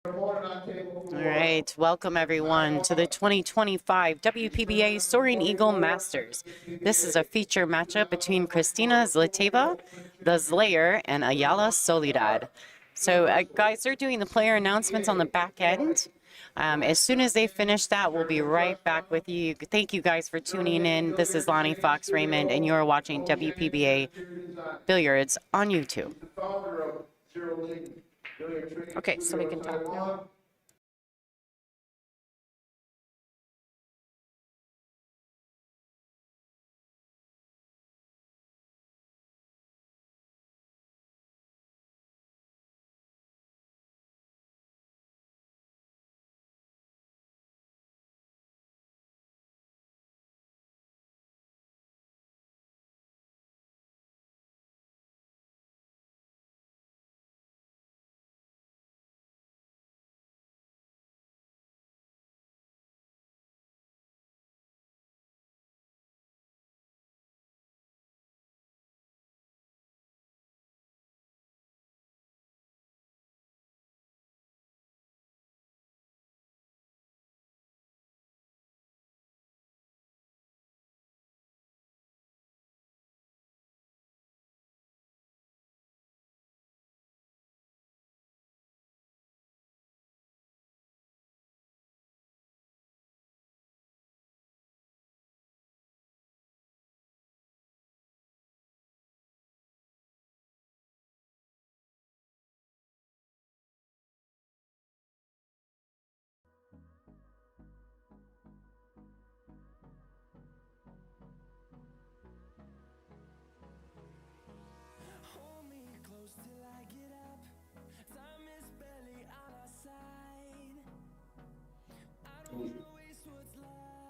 All right, welcome everyone to the 2025 WPBA Soaring Eagle Masters. This is a feature matchup between Kristina Zlateva, the Slayer, and Ayala Soledad. So guys, they're doing the player announcements on the back end. As soon as they finish that, we'll be right back with you. Thank you guys for tuning in. This is Lonnie Fox Raymond, and you're watching WPBA Billiards on YouTube. Okay, so we can talk now.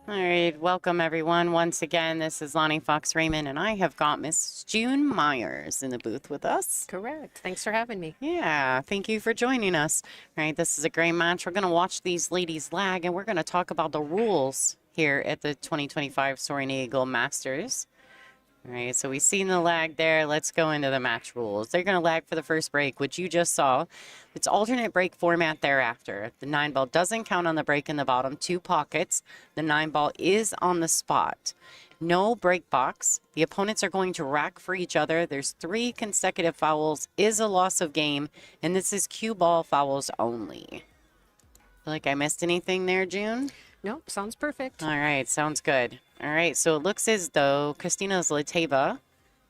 All right, welcome everyone. Once again, this is Lonnie Fox Raymond, and I have got Miss June Myers in the booth with us. Correct. Thanks for having me. Yeah, thank you for joining us. All right, this is a great match. We're going to watch these ladies lag, and we're going to talk about the rules here at the 2025 Soaring Eagle Masters. All right, so we've seen the lag there. Let's go into the match rules. They're going to lag for the first break, which you just saw. It's alternate break format thereafter. The 9-ball doesn't count on the break in the bottom 2 pockets. The 9-ball is on the spot. No break box. The opponents are going to rack for each other. There's 3 consecutive fouls is a loss of game, and this is cue ball fouls only. Feel like I missed anything there, June? Nope, sounds perfect. All right, sounds good. All right, so it looks as though Kristina Zlateva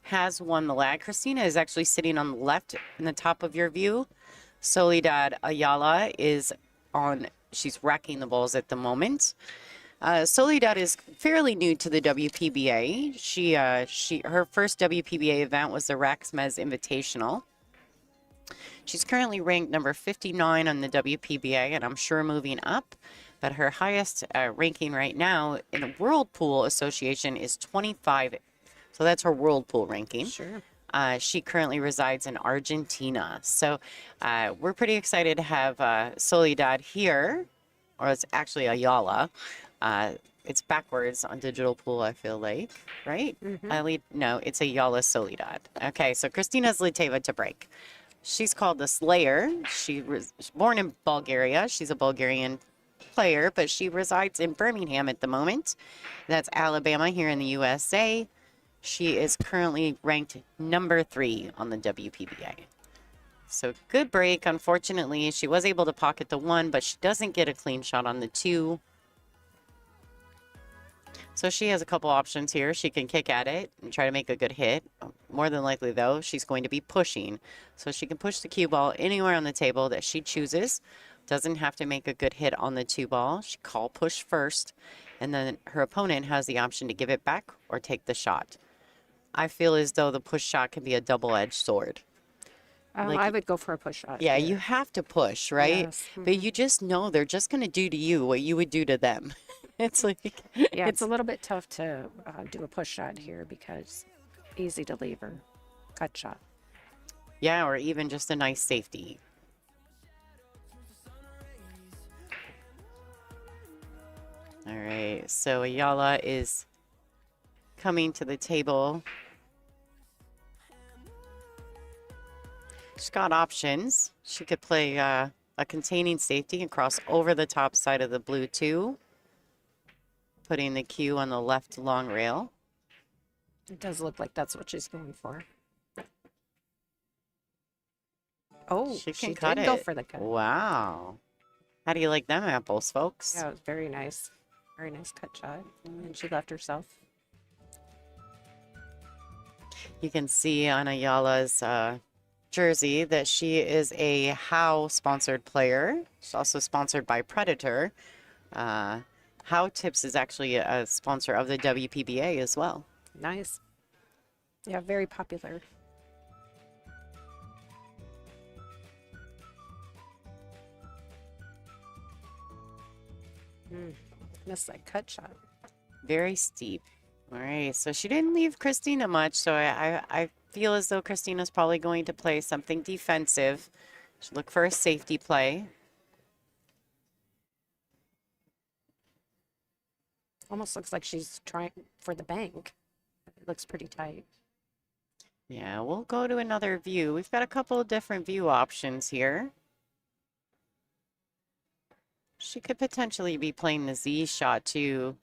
has won the lag. Kristina is actually sitting on the left in the top of your view. Soledad Ayala is on, she's racking the balls at the moment. Soledad is fairly new to the WPBA. Her first WPBA event was the Raxmez Invitational. She's currently ranked number 59 on the WPBA, and I'm sure moving up. But her highest ranking right now in the World Pool Association is 25. So that's her World Pool ranking. Sure. She currently resides in Argentina. So we're pretty excited to have Soledad here, or it's actually Ayala. It's backwards on digital pool, I feel like, right? No, it's Ayala Soledad. Okay, so Kristina Zlateva to break. She's called the Slayer. She was born in Bulgaria. She's a Bulgarian player, but she resides in Birmingham at the moment. That's Alabama here in the USA. She is currently ranked number 3 on the WPBA. So good break. Unfortunately, she was able to pocket the 1, but she doesn't get a clean shot on the 2. So she has a couple options here. She can kick at it and try to make a good hit. More than likely, though, she's going to be pushing. So she can push the cue ball anywhere on the table that she chooses. Doesn't have to make a good hit on the 2 ball. She call push first, and then her opponent has the option to give it back or take the shot. I feel as though the push shot can be a double-edged sword. I would go for a push shot. Yeah, you have to push, right? Yes. But you just know they're just going to do to you what you would do to them. It's like... Yeah, it's a little bit tough to do a push shot here because easy to leave or cut shot. Yeah, or even just a nice safety. All right, so Ayala is coming to the table. She's got options. She could play a containing safety and cross over the top side of the blue 2, putting the cue on the left long rail. It does look like that's what she's going for. Oh, She she can cut did go it. for the cut. Wow. How do you like them apples, folks? Yeah, it was very nice. Very nice cut shot. And she left herself. You can see on Ayala's jersey that she is a How sponsored player. She's also sponsored by Predator. How Tips is actually a sponsor of the WPBA as well. Nice. Yeah, very popular. Missed that cut shot. Very steep. All right, so she didn't leave Kristina much, so I feel as though Kristina's probably going to play something defensive. She'll look for a safety play. Almost looks like she's trying for the bank. It looks pretty tight. Yeah, we'll go to another view. We've got a couple of different view options here. She could potentially be playing the Z shot to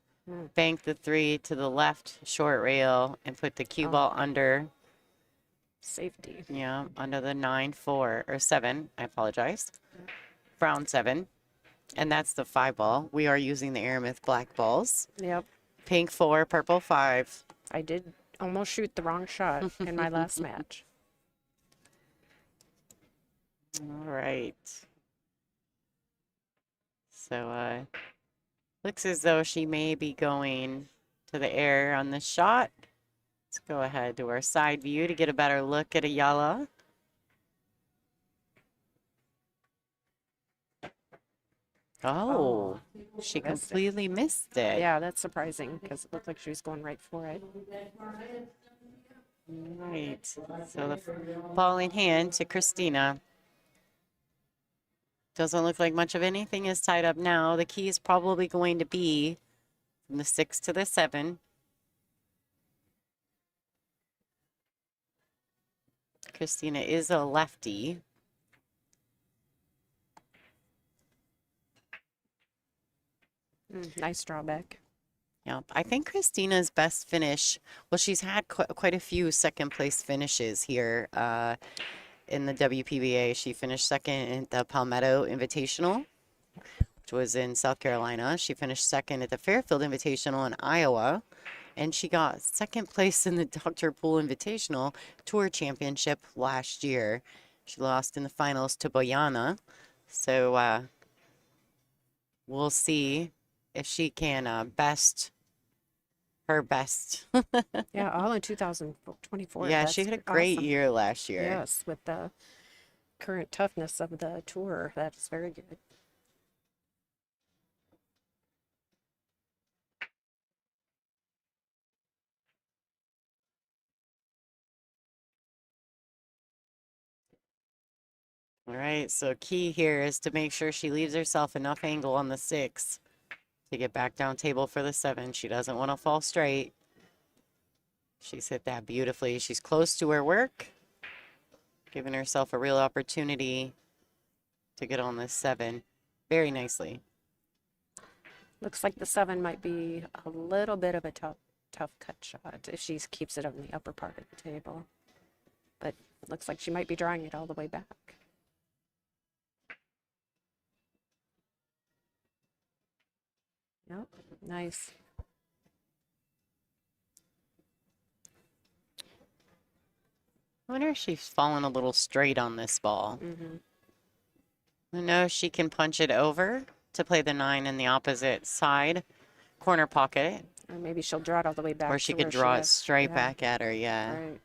bank the 3 to the left short rail and put the cue ball under. Safety. Yeah, under the 9-4 or 7. I apologize. Brown 7. And that's the 5 ball. We are using the Aramith black balls. Yep. Pink 4, purple 5. I did almost shoot the wrong shot in my last match. All right. So, looks as though she may be going to the air on this shot. Let's go ahead to our side view to get a better look at Ayala. Oh, she missed it. completely missed it. Yeah, that's surprising because it looked like she was going right for it. Right. So the ball in hand to Kristina. Doesn't look like much of anything is tied up now. The key is probably going to be from the 6 to the 7. Kristina is a lefty. Nice drawback. Yeah, I think Kristina's best finish, well, she's had quite a few second place finishes here in the WPBA. She finished second in the Palmetto Invitational, which was in South Carolina. She finished second at the Fairfield Invitational in Iowa. And she got second place in the Dr. Pool Invitational Tour Championship last year. She lost in the finals to Boyana. So we'll see if she can best her best. Yeah, all in 2024. Yeah, That's she had a great awesome. year last year. Yes, with the current toughness of the tour, that's very good. All right, so key here is to make sure she leaves herself enough angle on the 6 to get back down table for the 7. She doesn't want to fall straight. She's hit that beautifully. She's close to her work, giving herself a real opportunity to get on this 7 very nicely. Looks like the 7 might be a little bit of a tough cut shot if she keeps it on the upper part of the table. But looks like she might be drawing it all the way back. Yep, nice. I wonder if she's fallen a little straight on this ball. I know she can punch it over to play the 9 in the opposite side corner pocket. Or maybe she'll draw it all the way back. Or she to could where draw it is. straight Yeah, back at her, yeah. Right.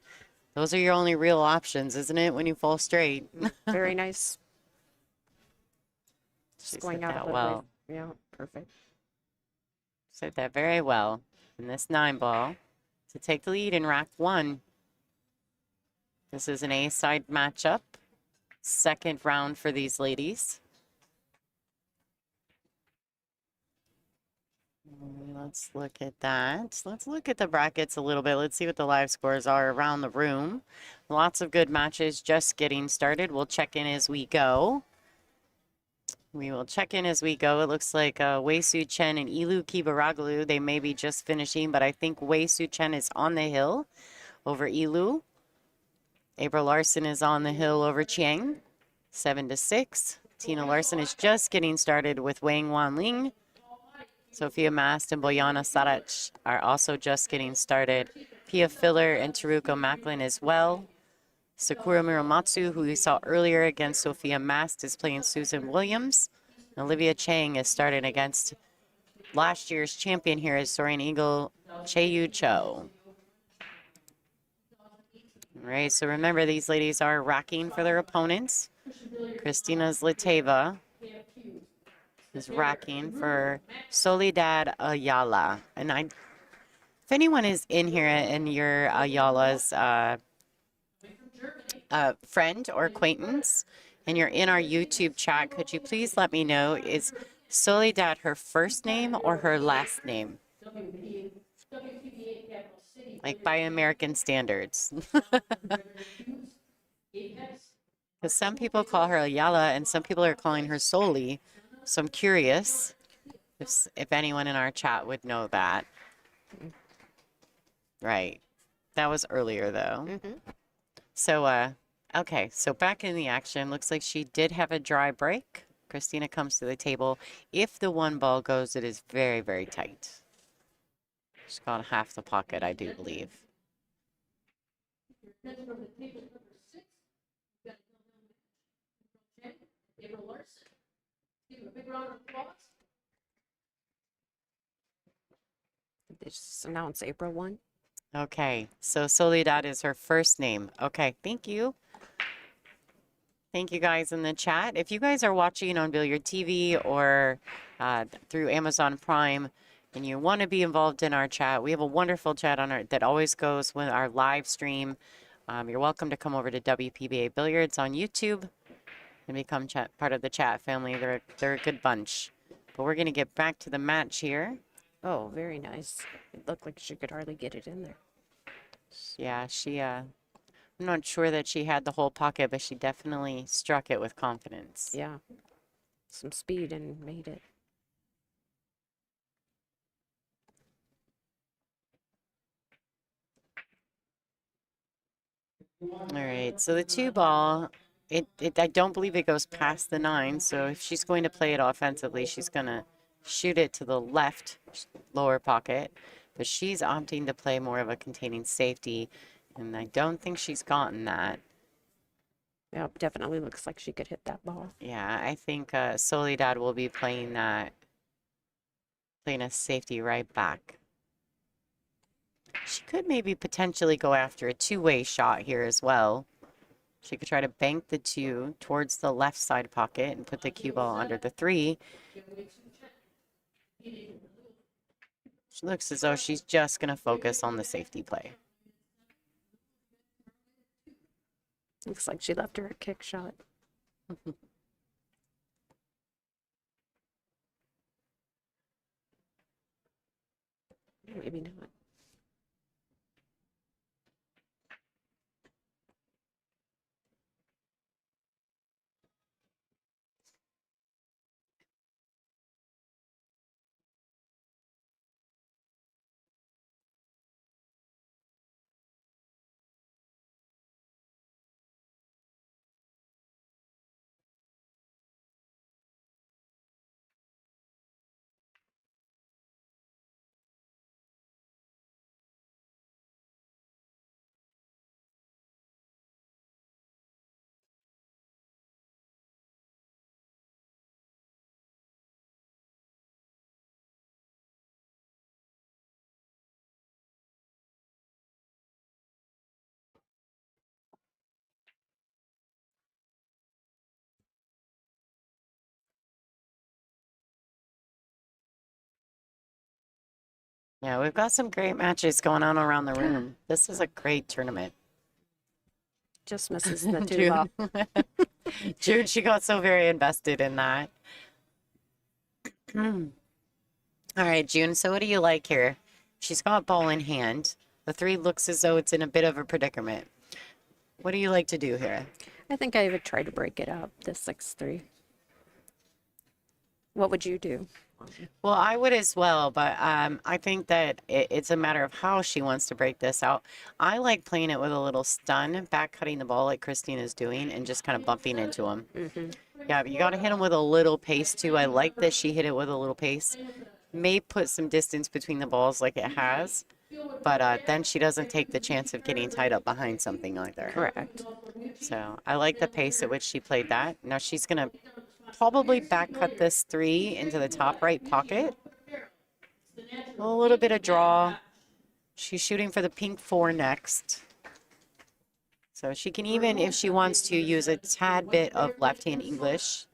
Those are your only real options, isn't it, when you fall straight? Very nice. She's Just going hit out a that little well. bit. Yeah, perfect. Said that very well in this 9 ball to take the lead in rack 1. This is an A-side matchup. Second round for these ladies. Let's look at that. Let's look at the brackets a little bit. Let's see what the live scores are around the room. Lots of good matches just getting started. We'll check in as we go. We will check in as we go. It looks like Wei Su Chen and Ilu Kibaragalu, they may be just finishing, but I think Wei Su Chen is on the hill over Ilu. April Larson is on the hill over Chiang, 7-6. Tina Larson is just getting started with Wang Wanling. Sophia Mast and Boyana Sarach are also just getting started. Pia Filler and Teruko Macklin as well. Sakura Muramatsu, who we saw earlier against Sophia Mast, is playing Susan Williams. Olivia Chang is starting against last year's champion here is Soaring Eagle Cheyu Cho. All right, so remember these ladies are racking for their opponents. Kristina Zlateva is racking for Soledad Ayala. And if anyone is in here and you're Ayala's friend or acquaintance, and you're in our YouTube chat, could you please let me know, is Soledad her first name or her last name? Like by American standards. Because some people call her Ayala and some people are calling her Soli. So I'm curious if anyone in our chat would know that. Right. That was earlier though. So, okay, so back in the action. Looks like she did have a dry break. Kristina comes to the table. If the one ball goes, it is very, very tight. She's got half the pocket, I do believe. They just announced April 1. Okay, so Soledad is her first name. Okay, thank you. Thank you guys in the chat. If you guys are watching on Billiard TV or through Amazon Prime and you want to be involved in our chat, we have a wonderful chat on our that always goes with our live stream. You're welcome to come over to WPBA Billiards on YouTube and become part of the chat family. They're a good bunch. But we're going to get back to the match here. Oh, very nice. It looked like she could hardly get it in there. Yeah, I'm not sure that she had the whole pocket, but she definitely struck it with confidence. Yeah. Some speed and made it. All right, so the two ball, I don't believe it goes past the 9. So if she's going to play it offensively, she's going to shoot it to the left lower pocket. But she's opting to play more of a containing safety, and I don't think she's gotten that. Yeah, definitely looks like she could hit that ball. Yeah, I think Soledad will be playing a safety right back. She could maybe potentially go after a two-way shot here as well. She could try to bank the 2 towards the left side pocket and put the cue ball under the 3. She looks as though she's just going to focus on the safety play. Looks like she left her a kick shot. Maybe not. Yeah, we've got some great matches going on around the room. This is a great tournament. Just misses the 2 ball. June, she got so very invested in that. All right, June, so what do you like here? She's got ball in hand. The 3 looks as though it's in a bit of a predicament. What do you like to do here? I think I would try to break it up, the 6-3. What would you do? Well, I would as well, but I think that it's a matter of how she wants to break this out. I like playing it with a little stun, back cutting the ball like Kristina's doing, and just kind of bumping into him. Yeah, but you got to hit him with a little pace too. I like that she hit it with a little pace. May put some distance between the balls like it has, but then she doesn't take the chance of getting tied up behind something either. Correct. So I like the pace at which she played that. Now she's going to probably back cut this 3 into the top right pocket. A little bit of draw. She's shooting for the pink 4 next. So she can even, if she wants to, use a tad bit of left-hand English.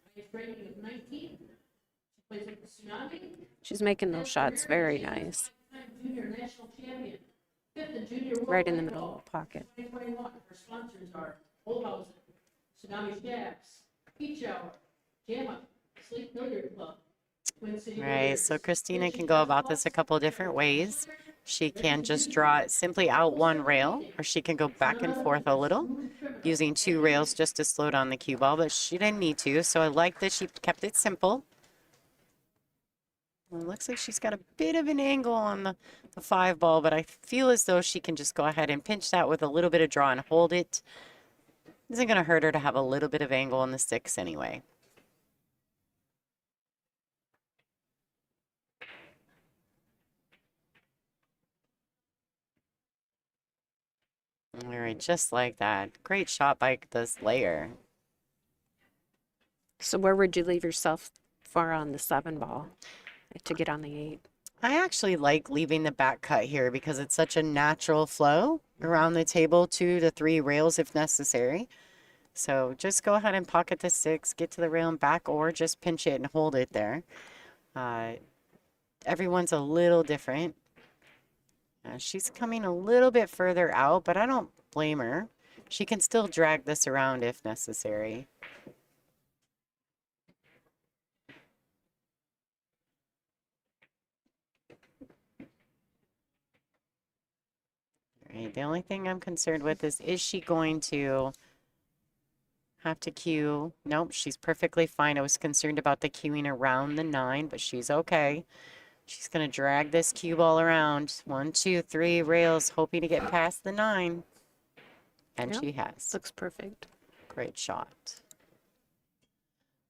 She's making those shots very nice. Right in the middle of the pocket. Right, so Kristina can go about this a couple different ways. She can just draw it simply out one rail, or she can go back and forth a little, using 2 rails just to slow down the cue ball, but she didn't need to, so I like that she kept it simple. Well, it looks like she's got a bit of an angle on the 5 ball, but I feel as though she can just go ahead and pinch that with a little bit of draw and hold it. Isn't going to hurt her to have a little bit of angle on the 6 anyway. All right, just like that. Great shot by this layer. So where would you leave yourself for on the 7 ball to get on the 8? I actually like leaving the back cut here because it's such a natural flow around the table, 2 to 3 rails if necessary. So just go ahead and pocket the 6, get to the rail and back, or just pinch it and hold it there. Everyone's a little different. She's coming a little bit further out, but I don't blame her. She can still drag this around if necessary. All right, the only thing I'm concerned with is she going to have to cue? Nope, she's perfectly fine. I was concerned about the cueing around the 9, but she's okay. She's going to drag this cue ball around. 1, 2, 3 rails, hoping to get past the 9. And Yep. she has. Looks perfect. Great shot.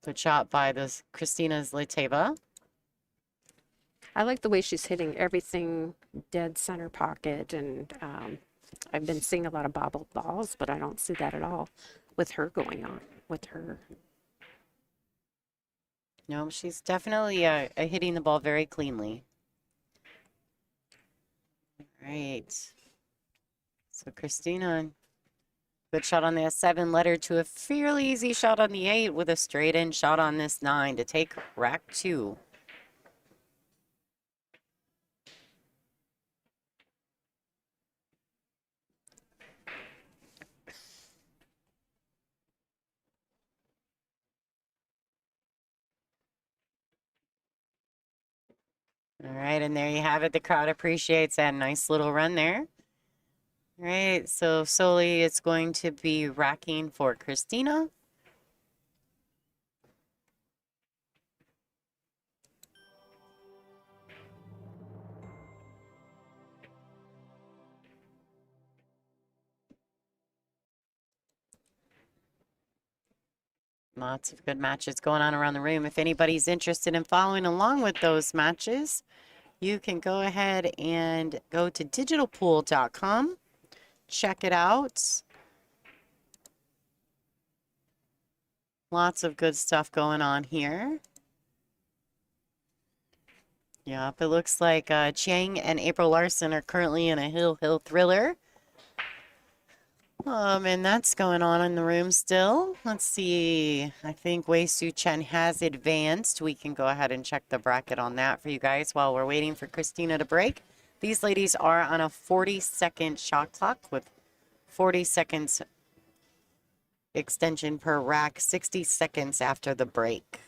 Good shot by this Kristina Zlateva. I like the way she's hitting everything dead center pocket, and I've been seeing a lot of bobbled balls, but I don't see that at all with her going on, with her. No, she's definitely hitting the ball very cleanly. All right. So Kristina, good shot on the S7, led her to a fairly easy shot on the 8 with a straight in shot on this 9 to take rack 2. All right, and there you have it. The crowd appreciates that nice little run there. All right, so solely it's going to be racking for Kristina. Lots of good matches going on around the room. If anybody's interested in following along with those matches, you can go ahead and go to digitalpool.com. Check it out. Lots of good stuff going on here. Yep, it looks like Chang and April Larson are currently in a Hill thriller. And that's going on in the room still. Let's see. I think Wei Su Chen has advanced. We can go ahead and check the bracket on that for you guys while we're waiting for Kristina to break. These ladies are on a 40-second shot clock with 40 seconds extension per rack, 60 seconds after the break.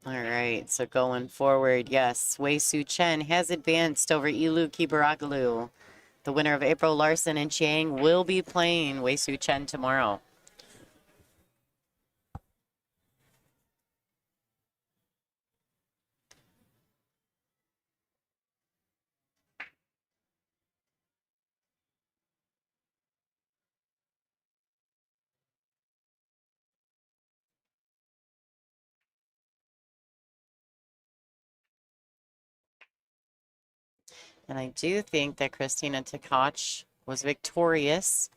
All right, so going forward, yes, Wei Su Chen has advanced over Ilu Kibaragalu. The winner of April Larson and Chiang will be playing Wei Su Chen tomorrow. And I do think that Kristina Tkach was victorious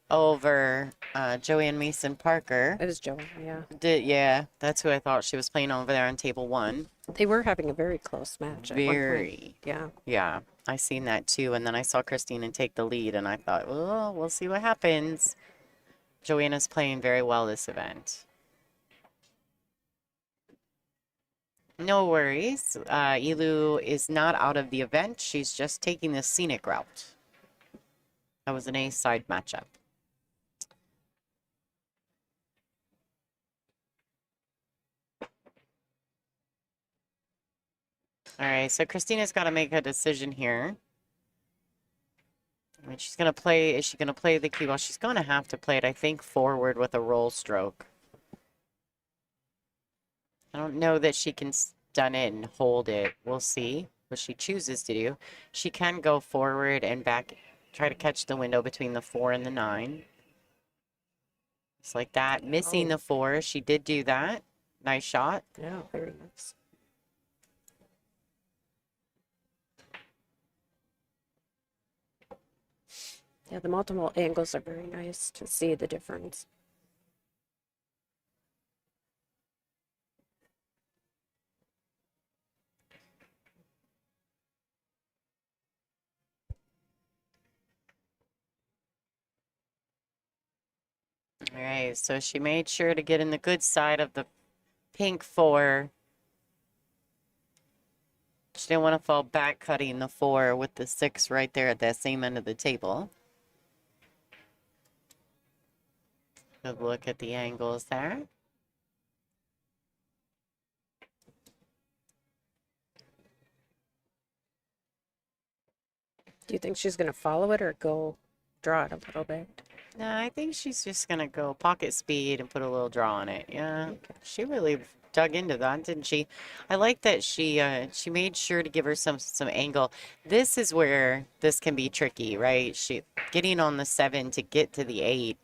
over Joanne Mason Parker. It was Joey, yeah. Yeah, that's who I thought she was playing over there on table 1. They were having a very close match at one point. Very. Yeah. Yeah, I seen that too. And then I saw Kristina take the lead, and I thought, well, we'll see what happens. Joanna's playing very well this event. No worries. Ilu is not out of the event. She's just taking the scenic route. That was an A-side matchup. All right, so Kristina's got to make a decision here. I mean, she's going to play, is she going to play the cue ball? She's going to have to play it, I think, forward with a roll stroke. I don't know that she can stun it and hold it. We'll see what she chooses to do. She can go forward and back, try to catch the window between the 4 and the 9. Just like that. Missing the 4. She did do that. Nice shot. Yeah, very nice. Yeah, the multiple angles are very nice to see the difference. All right, so she made sure to get in the good side of the pink 4. She didn't want to fall back cutting the 4 with the 6 right there at that same end of the table. Good look at the angles there. Do you think she's going to follow it or go draw it a little bit? No, I think she's just going to go pocket speed and put a little draw on it. Yeah, she really dug into that, didn't she? I like that she made sure to give her some angle. This is where this can be tricky, right? She getting on the 7 to get to the 8.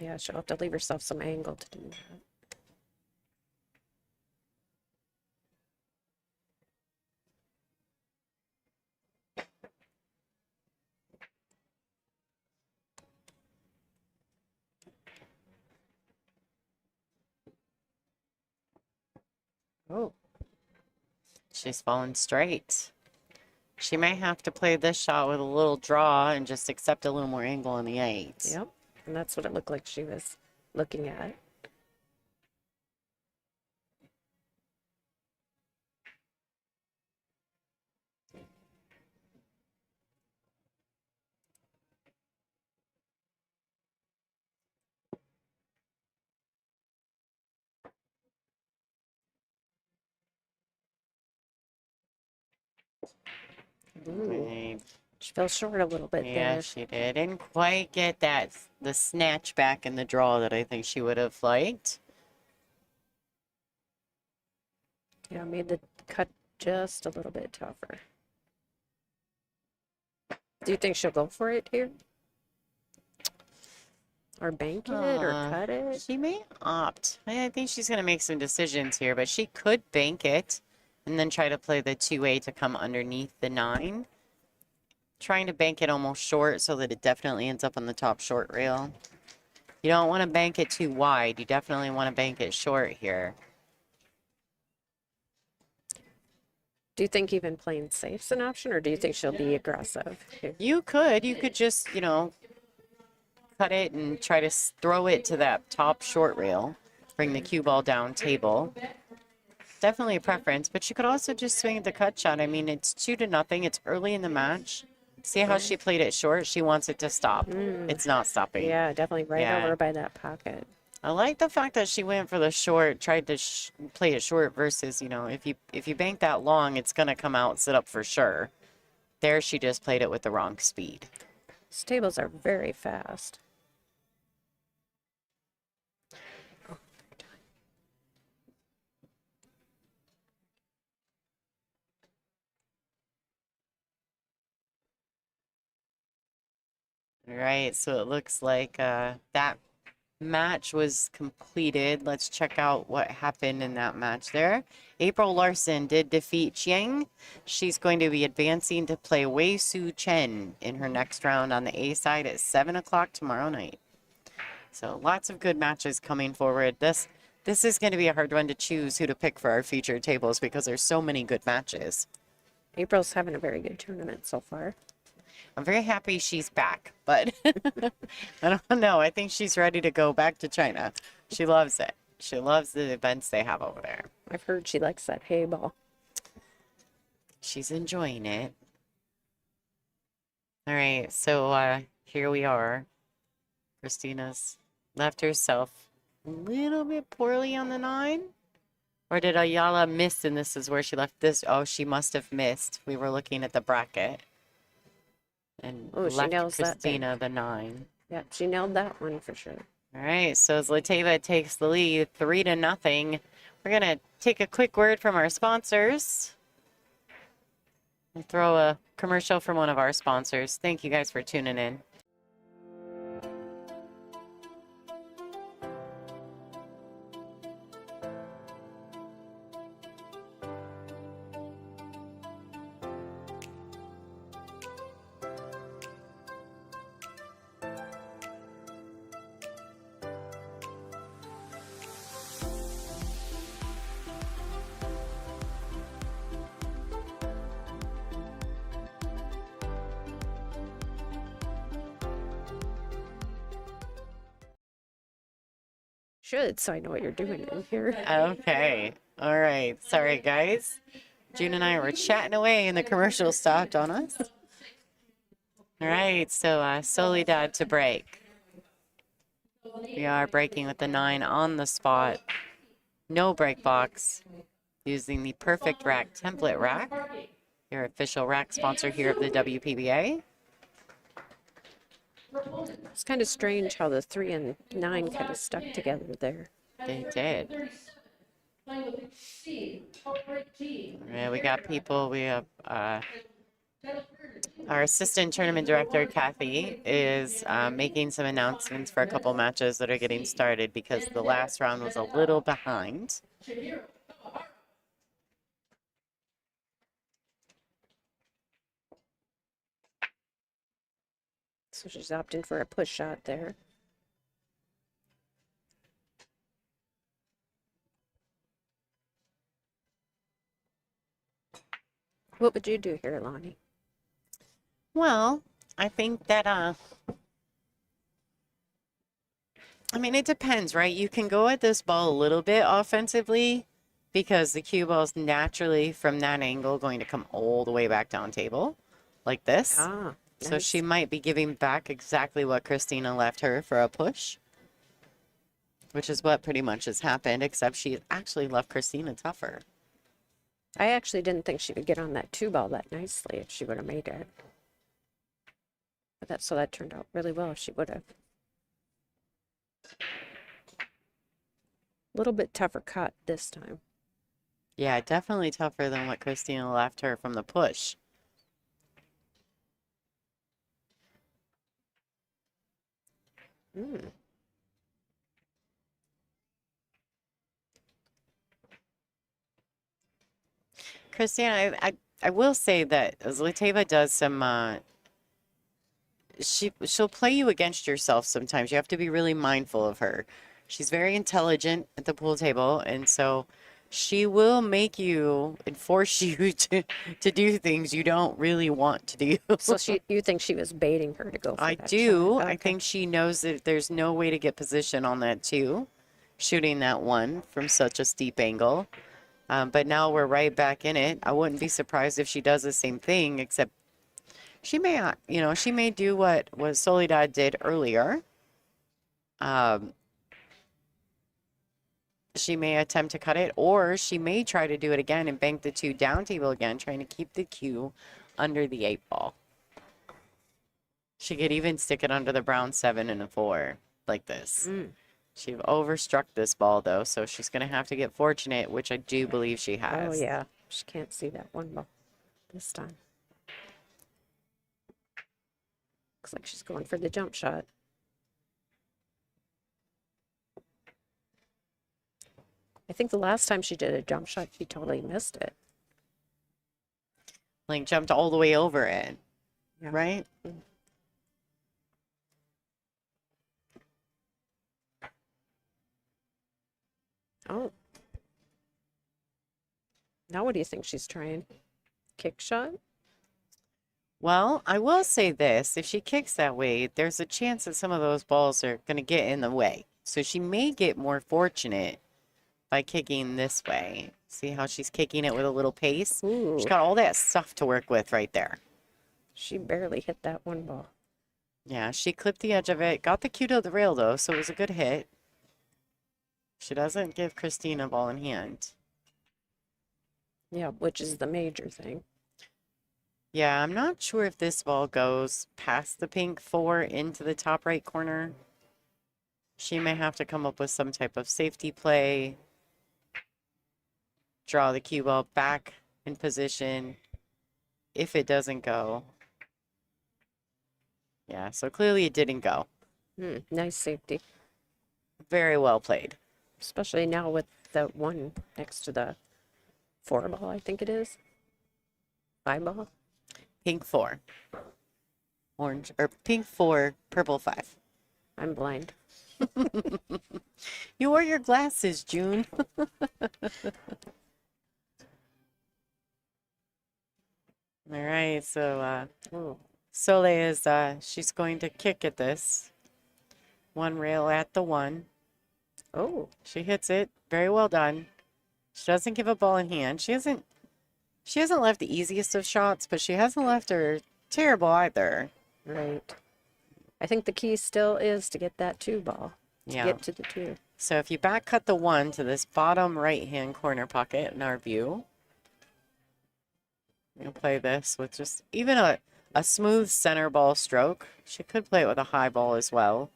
Yeah, she'll have to leave herself some angle to do that. Oh, She's falling straight. She may have to play this shot with a little draw and just accept a little more angle on the 8. yep. And that's what it looked like she was looking at. Ooh, Right. she fell short a little bit Yeah, there. she did. Didn't quite get the snatch back in the draw that I think she would have liked. Yeah, made the cut just a little bit tougher. Do you think she'll go for it here? Or bank it or cut it? She may opt. I think she's going to make some decisions here, but she could bank it and then try to play the 2A to come underneath the 9. Trying to bank it almost short so that it definitely ends up on the top short rail. You don't want to bank it too wide. You definitely want to bank it short here. Do you think even playing safe's an option, or do you think she'll be aggressive here? You could just, you know, cut it and try to throw it to that top short rail. Bring the cue ball down table. Definitely a preference, but you could also just swing at the cut shot. I mean, it's 2-0. It's early in the match. See how she played it short? She wants it to stop. It's not stopping. Yeah, definitely right Yeah. over by that pocket. I like the fact that she went for the short, tried to play it short versus, you know, if you bank that long, it's gonna come out sit up for sure. There, she just played it with the wrong speed. These tables are very fast. All right, so it looks like that match was completed. Let's check out what happened in that match there. April Larson did defeat Chiang. She's going to be advancing to play Wei Su Chen in her next round on the A side at 7 o'clock tomorrow night. So lots of good matches coming forward. This is going to be a hard one to choose who to pick for our featured tables because there's so many good matches. April's having a very good tournament so far. I'm very happy she's back, but I don't know. I think she's ready to go back to China. She loves it. She loves the events they have over there. I've heard she likes that hay ball. She's enjoying it. All right, so here we are. Kristina's left herself a little bit poorly on the 9. Or did Ayala miss, and this is where she left this? Oh, she must have missed. We were looking at the bracket. And She left nails that thing. Kristina the 9. Yeah, she nailed that one for sure. All right, so Zlateva takes the lead 3-0. We're going to take a quick word from our sponsors and throw a commercial from one of our sponsors. Thank you guys for tuning in. Should, so I know what you're doing in here. Okay. All right. Sorry, guys. June and I were chatting away and the commercial stopped on us. All right. So Soledad to break. We are breaking with the 9 on the spot. No break box. Using the Perfect Rack template rack. Your official rack sponsor here of the WPBA. It's kind of strange how the 3 and 9 kind of stuck together there. They did. Yeah, we got people. We have our assistant tournament director, Kathy, is making some announcements for a couple matches that are getting started because the last round was a little behind. So she's opting for a push shot there. What would you do here, Lonnie? Well, I think that, I mean, it depends, right? You can go at this ball a little bit offensively because the cue ball is naturally from that angle going to come all the way back down table like this. Ah, So nice. she might be giving back exactly what Kristina left her for a push, which is what pretty much has happened, except she actually left Kristina tougher. I actually didn't think she would get on that 2 ball that nicely if she would have made it. But that turned out really well if she would have. A little bit tougher cut this time. Yeah, definitely tougher than what Kristina left her from the push. Mm. Kristina, I will say that Zlateva does some, she'll play you against yourself sometimes. You have to be really mindful of her. She's very intelligent at the pool table, and so she will make you and force you to do things you don't really want to do. So you think she was baiting her to go for I that do. shot? I Okay. think she knows that there's no way to get position on that 2, shooting that 1 from such a steep angle. But now we're right back in it. I wouldn't be surprised if she does the same thing, except she may not, you know, she may do what Soledad did earlier. She may attempt to cut it, or she may try to do it again and bank the 2 down table again, trying to keep the cue under the 8 ball. She could even stick it under the brown 7 and a 4 like this. She overstruck this ball, though, so she's going to have to get fortunate, which I do believe she has. Oh, yeah. She can't see that one ball this time. Looks like she's going for the jump shot. I think the last time she did a jump shot, she totally missed it. Like, jumped all the way over it, Yeah. right? Oh. Now what do you think she's trying? Kick shot? Well, I will say this. If she kicks that way, there's a chance that some of those balls are going to get in the way. So she may get more fortunate by kicking this way. See how she's kicking it with a little pace? Ooh. She's got all that stuff to work with right there. She barely hit that one ball. Yeah, she clipped the edge of it. Got the cue to the rail, though, so it was a good hit. She doesn't give Kristina a ball in hand. Yeah, which is the major thing. Yeah, I'm not sure if this ball goes past the pink 4 into the top right corner. She may have to come up with some type of safety play. Draw the cue ball back in position if it doesn't go. Yeah, so clearly it didn't go. Nice safety. Very well played. Especially now with the one next to the 4 ball, I think it is. 5 ball. Pink 4. Orange, or pink 4, purple 5. I'm blind. You wore your glasses, June. All right, so Soleil is, she's going to kick at this. One rail at the 1. Oh. She hits it. Very well done. She doesn't give a ball in hand. She hasn't left the easiest of shots, but she hasn't left her terrible either. Right. I think the key still is to get that 2 ball. To get to the 2. So if you back cut the 1 to this bottom right-hand corner pocket in our view, we'll play this with just even a smooth center ball stroke. She could play it with a high ball as well.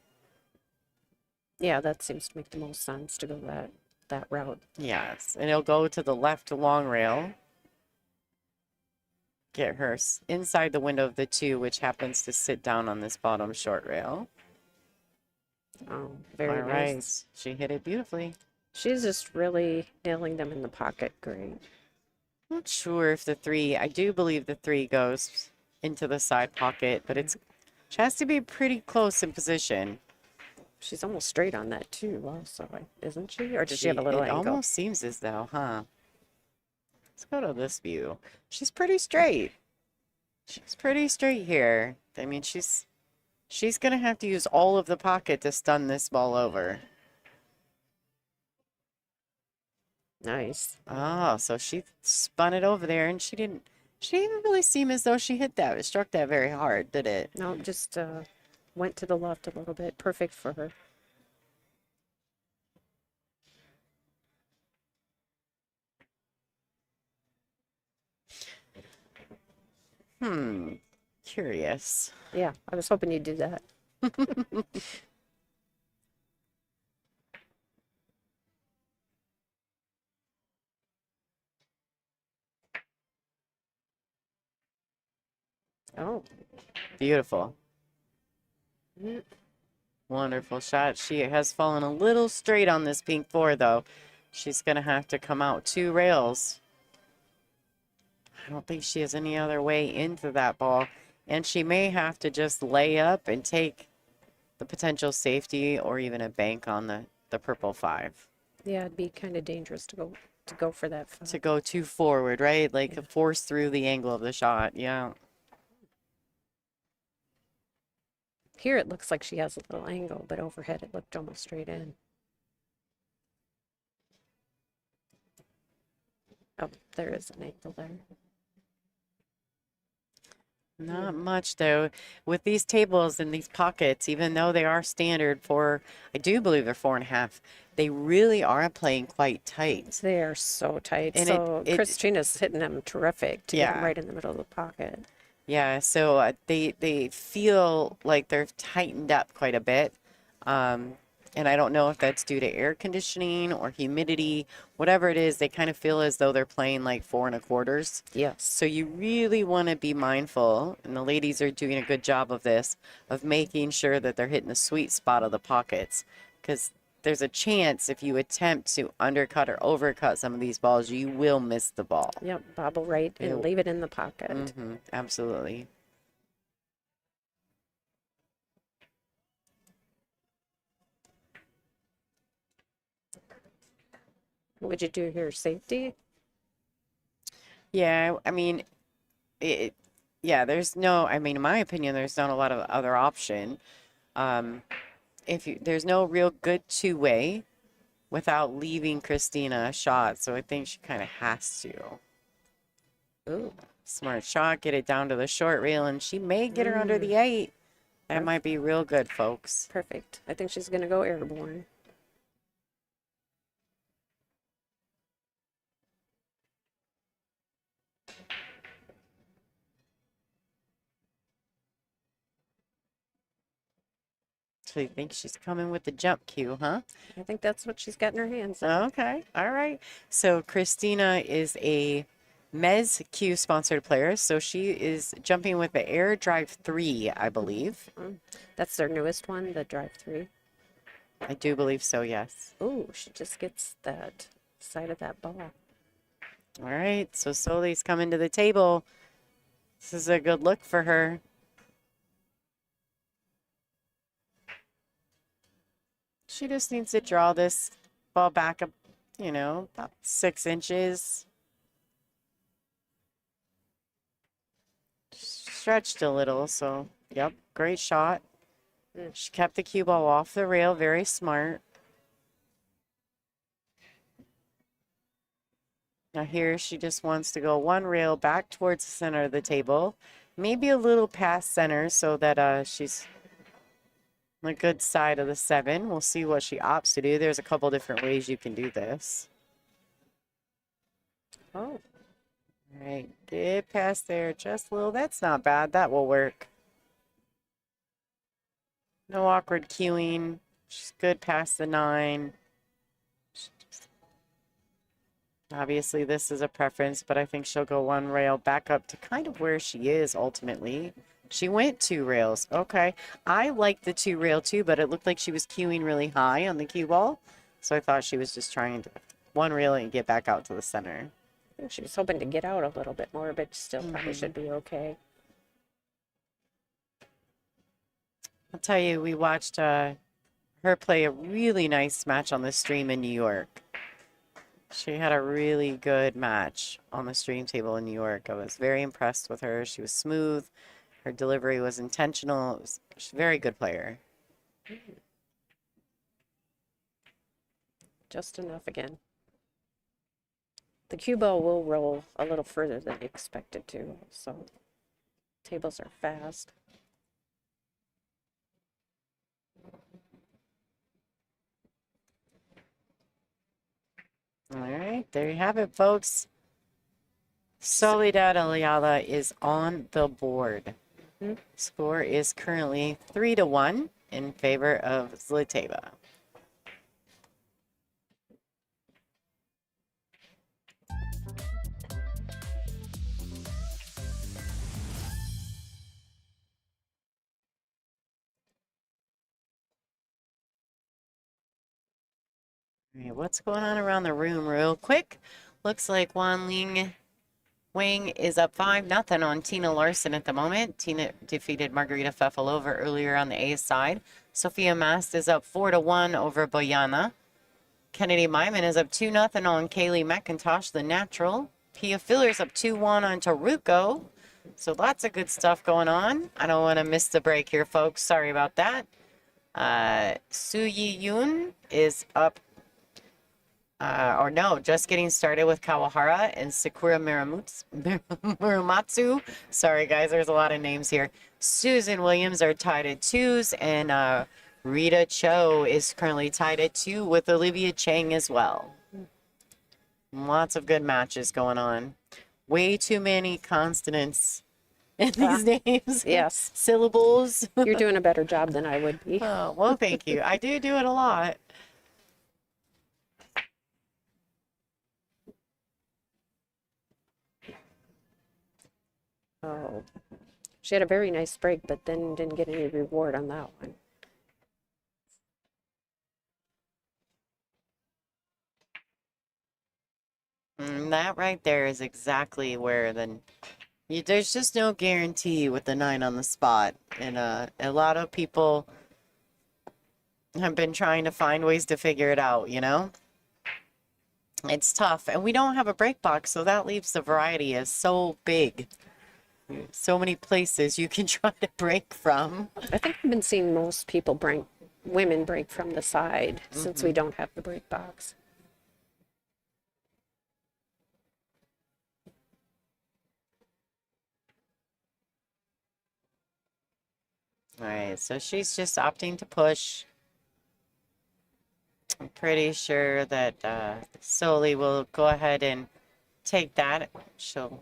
Yeah, that seems to make the most sense to go that route. Yes, and it'll go to the left long rail. Get her inside the window of the 2, which happens to sit down on this bottom short rail. Oh, very nice. Right. She hit it beautifully. She's just really nailing them in the pocket. Great. Not sure if the 3, I do believe the 3 goes into the side pocket, but she has to be pretty close in position. She's almost straight on that too, also, isn't she? Or does she have a little angle? It almost seems as though, huh? Let's go to this view. She's pretty straight. She's pretty straight here. I mean, she's going to have to use all of the pocket to stun this ball over. Nice. Oh, so she spun it over there, and she didn't even really seem as though she hit that. It struck that very hard, did it? No, just went to the left a little bit. Perfect for her. Curious. Yeah, I was hoping you'd do that. Oh. Beautiful. Wonderful shot. She has fallen a little straight on this pink 4, though. She's going to have to come out 2 rails. I don't think she has any other way into that ball. And she may have to just lay up and take the potential safety or even a bank on the purple 5. Yeah, it'd be kind of dangerous to go for that 5. To go too forward, right? Like force through the angle of the shot. Yeah. Here it looks like she has a little angle, but overhead it looked almost straight in. Oh, there is an angle there. Not much though. With these tables and these pockets, even though they are standard for, I do believe they're 4.5, they really are playing quite tight. They are so tight. And So it, Kristina's hitting them terrific to get them yeah, right in the middle of the pocket. yeah. So they feel like they're tightened up quite a bit. Um, and I don't know if that's due to air conditioning or humidity, whatever it is, they kind of feel as though they're playing like 4 1/4s. Yes. So you really want to be mindful, and the ladies are doing a good job of this, of making sure that they're hitting the sweet spot of the pockets. Because there's a chance if you attempt to undercut or overcut some of these balls, you will miss the ball. Yep. Bobble right and Ew. leave it in the pocket. Absolutely. What would you do here? Safety? Yeah, I mean, it, yeah, there's no, I mean, in my opinion, there's not a lot of other option. Um, if you, there's no real good two-way without leaving Kristina a shot, so I think she kind of has to. Ooh. Smart shot, get it down to the short rail, and she may get her under the 8. That might be real good, folks. Perfect. I think she's going to go airborne. So you think she's coming with the jump cue, huh? I think that's what she's got in her hands. on. Okay, all right. So Kristina is a Mez Q sponsored player, so she is jumping with the Air Drive 3, I believe. That's their newest one, the Drive 3. I do believe so, yes. Ooh, she just gets that side of that ball. All right, so Soli's coming to the table. This is a good look for her. She just needs to draw this ball back up, you know, about 6 inches. Stretched a little, so yep, great shot. She kept the cue ball off the rail, very smart. Now here she just wants to go one rail back towards the center of the table, maybe a little past center so that she's on the good side of the 7. We'll see what she opts to do. There's a couple different ways you can do this. Oh, All right, get past there just a little. That's not bad. That will work. No awkward cueing. She's good past the 9. Obviously, this is a preference, but I think she'll go one rail back up to kind of where she is ultimately. She went 2 rails. Okay. I like the 2 rail too, but it looked like she was cueing really high on the cue ball. So I thought she was just trying to one rail and get back out to the center. I think she was hoping to get out a little bit more, but still probably should be okay. I'll tell you, we watched her play a really nice match on the stream in New York. She had a really good match on the stream table in New York. I was very impressed with her. She was smooth. Her delivery was intentional. She's a very good player. Just enough again. The cue ball will roll a little further than expected to, so tables are fast. All right, there you have it, folks. Soledad Ayala is on the board. Score is currently 3-1 in favor of Zlateva. All right, what's going on around the room real quick? Looks like Wan Ling Wang is up 5-0 on Tina Larson at the moment. Tina defeated Margarita Fefalova earlier on the A side. Sophia Mast is up 4-1 over Boyana. Kennedy Myman is up 2-0 on Kaylee McIntosh, the natural. Pia Filler's up 2-1 on Taruko. So lots of good stuff going on. I don't want to miss the break here, folks. Sorry about that. Su Yi Yoon is up or no, just getting started with Kawahara and Sakura Muramatsu. Sorry, guys, there's a lot of names here. Susan Williams are tied at twos, and Rita Cho is currently tied at two with Olivia Chang as well. Lots of good matches going on. Way too many consonants in these names. Yes. Syllables. You're doing a better job than I would be. Oh, well, thank you. I do it a lot. Oh, she had a very nice break, but then didn't get any reward on that one. And that right there is exactly where there's just no guarantee with the 9 on the spot. And a lot of people have been trying to find ways to figure it out, you know? It's tough. And we don't have a break box, so that leaves the variety as so big. So many places you can try to break from. I think I've been seeing most people women break from the side since we don't have the break box. All right, so she's just opting to push. I'm pretty sure that Soli will go ahead and take that. She'll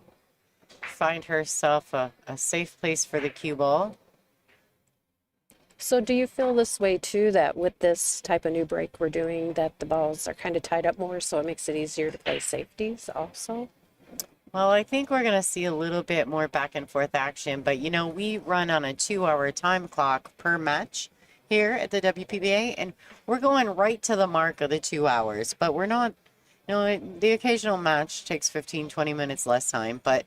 find herself a safe place for the cue ball. So do you feel this way too, that with this type of new break we're doing, that the balls are kind of tied up more, so it makes it easier to play safeties also? Well, I think we're going to see a little bit more back and forth action, but you know, we run on a 2-hour time clock per match here at the WPBA, and we're going right to the mark of the 2 hours, but we're not, you know, the occasional match takes 15-20 minutes less time, but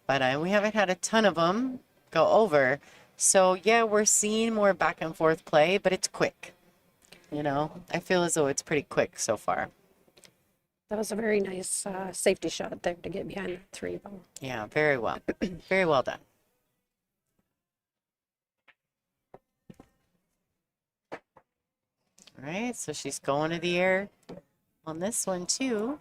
we haven't had a ton of them go over. So yeah, we're seeing more back and forth play, but it's quick. You know, I feel as though it's pretty quick so far. That was a very nice safety shot there to get behind the 3 ball. Yeah, very well. Very well done. All right, so she's going to the air on this one too.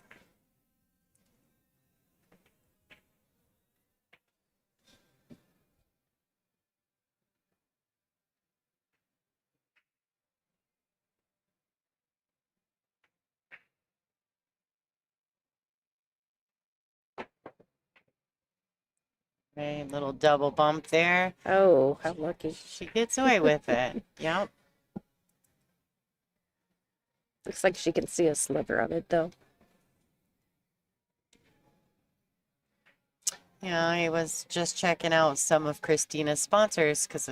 Okay, little double bump there. Oh, how lucky. She gets away with it. Yep. Looks like she can see a sliver of it though. Yeah, I was just checking out some of Kristina's sponsors because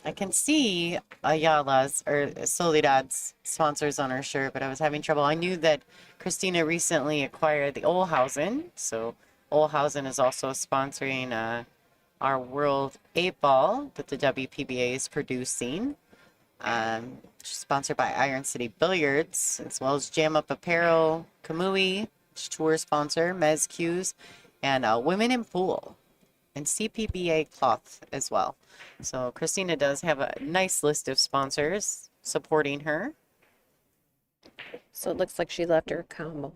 I can see Ayala's or Soledad's sponsors on her shirt, but I was having trouble. I knew that Kristina recently acquired the Olhausen, so Olhausen is also sponsoring our World 8 Ball that the WPBA is producing. Sponsored by Iron City Billiards, as well as Jam Up Apparel, Kamui, tour sponsor, Mez Q's, and Women in Pool, and CPBA Cloth as well. So Kristina does have a nice list of sponsors supporting her. So it looks like she left her combo.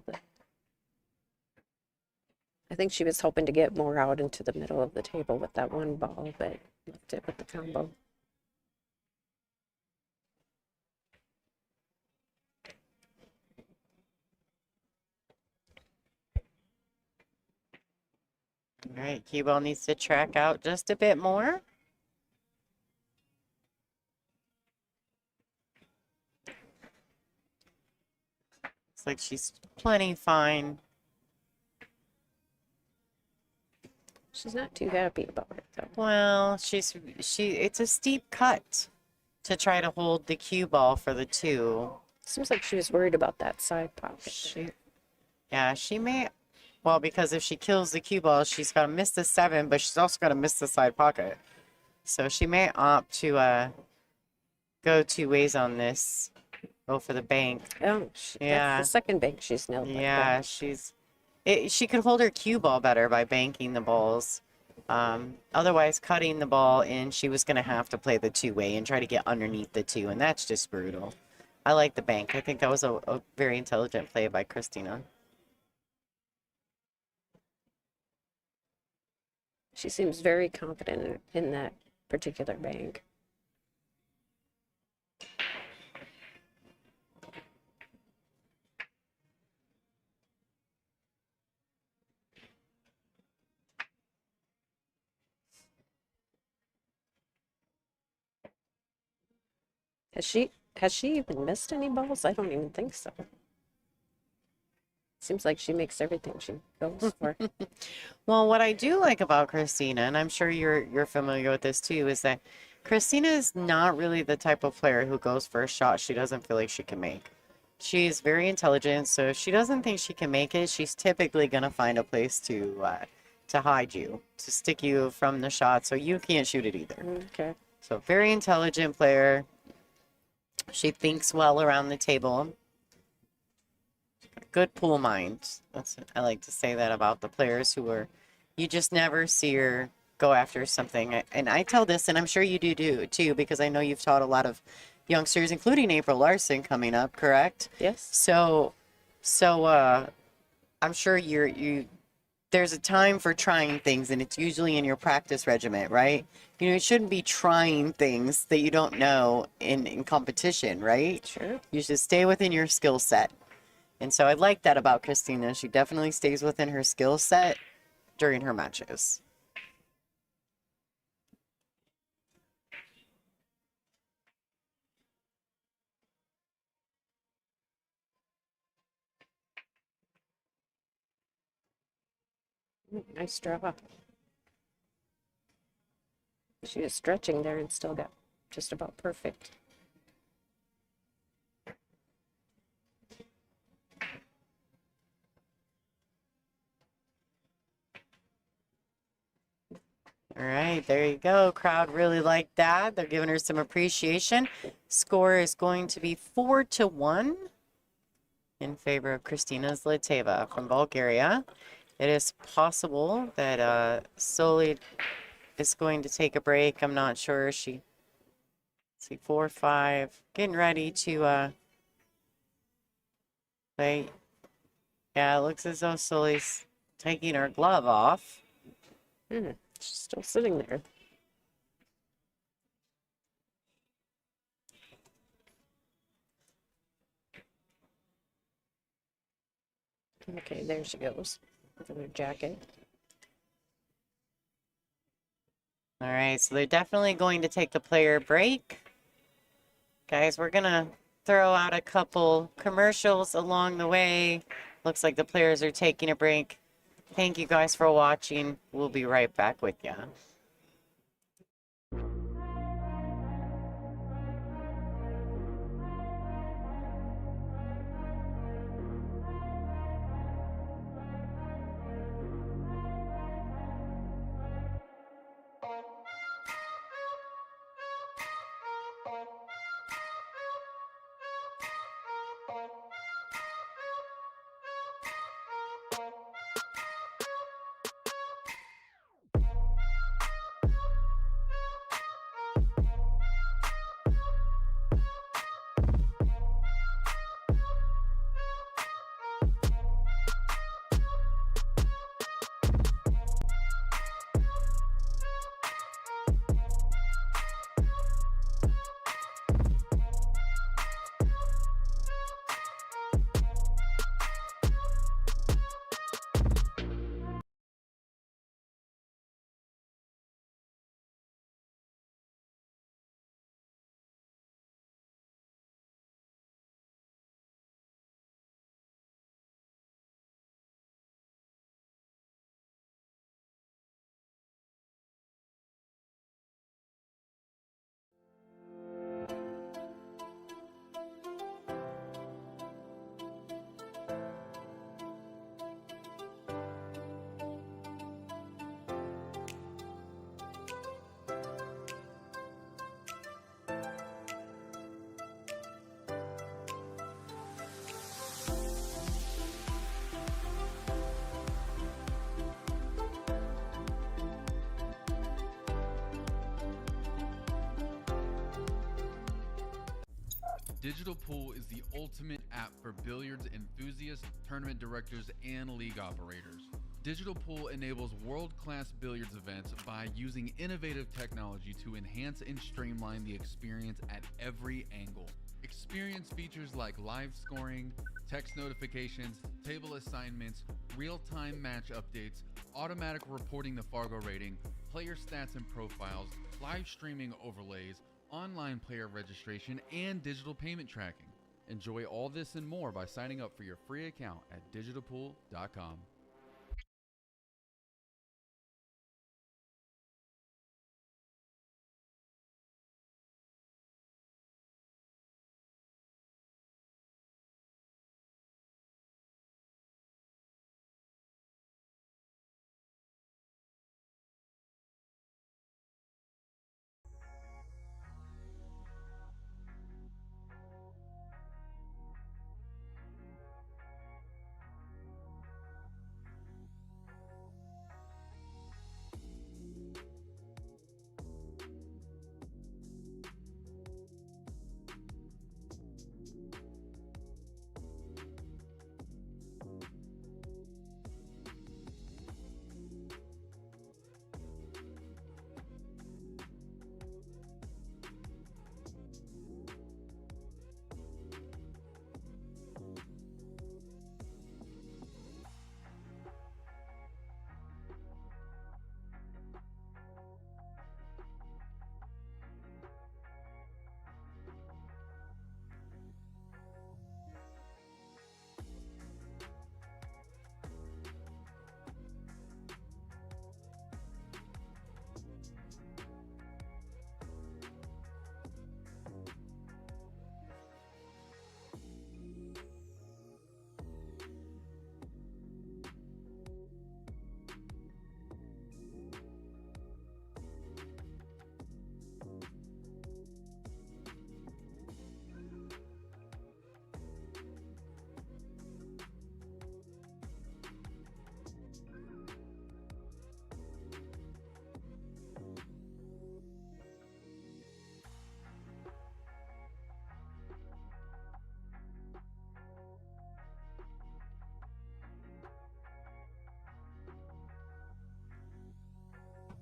I think she was hoping to get more out into the middle of the table with that one ball, but left it with the combo. All right, cue ball needs to track out just a bit more. Looks like she's plenty fine. She's not too happy about it though. Well, it's a steep cut to try to hold the cue ball for the 2. Seems like she was worried about that side pocket. Yeah, she may. Well, because if she kills the cue ball, she's got to miss the 7, but she's also got to miss the side pocket. So she may opt to go 2 ways on this. Go for the bank. Oh, Yeah. that's the second bank she's nailed. Yeah, she could hold her cue ball better by banking the balls. Otherwise, cutting the ball in, she was going to have to play the 2-way and try to get underneath the 2, and that's just brutal. I like the bank. I think that was a very intelligent play by Kristina. She seems very confident in that particular bank. Has she even missed any balls? I don't even think so. Seems like she makes everything she goes for. Well, what I do like about Kristina, and I'm sure you're familiar with this too, is that Kristina is not really the type of player who goes for a shot she doesn't feel like she can make. She's very intelligent, so if she doesn't think she can make it, she's typically gonna find a place to hide you, to stick you from the shot, so you can't shoot it either. Okay. So very intelligent player. She thinks well around the table. Good pool mind. I like to say that about the players who are, you just never see her go after something. And I tell this, and I'm sure you do too, because I know you've taught a lot of youngsters, including April Larson coming up, correct? Yes. So I'm sure there's a time for trying things, and it's usually in your practice regiment, right? You shouldn't be trying things that you don't know in competition, right? Sure. You should stay within your skill set. And so I like that about Kristina. She definitely stays within her skill set during her matches. Nice draw. She was stretching there and still got just about perfect. All right, there you go. Crowd really liked that. They're giving her some appreciation. Score is going to be 4-1 in favor of Kristina Zlateva from Bulgaria. It is possible that Soledad is going to take a break. I'm not sure. Let's see, 4-5, getting ready to play. Yeah, it looks as though Soledad's taking her glove off. She's still sitting there. Okay, there she goes with her jacket. All right, so they're definitely going to take the player break. Guys, we're going to throw out a couple commercials along the way. Looks like the players are taking a break. Thank you guys for watching. We'll be right back with you. Digital Pool is the ultimate app for billiards enthusiasts, tournament directors, and league operators. Digital Pool enables world-class billiards events by using innovative technology to enhance and streamline the experience at every angle. Experience features like live scoring, text notifications, table assignments, real-time match updates, automatic reporting the Fargo rating, player stats and profiles, live streaming overlays, online player registration, and digital payment tracking. Enjoy all this and more by signing up for your free account at digitalpool.com.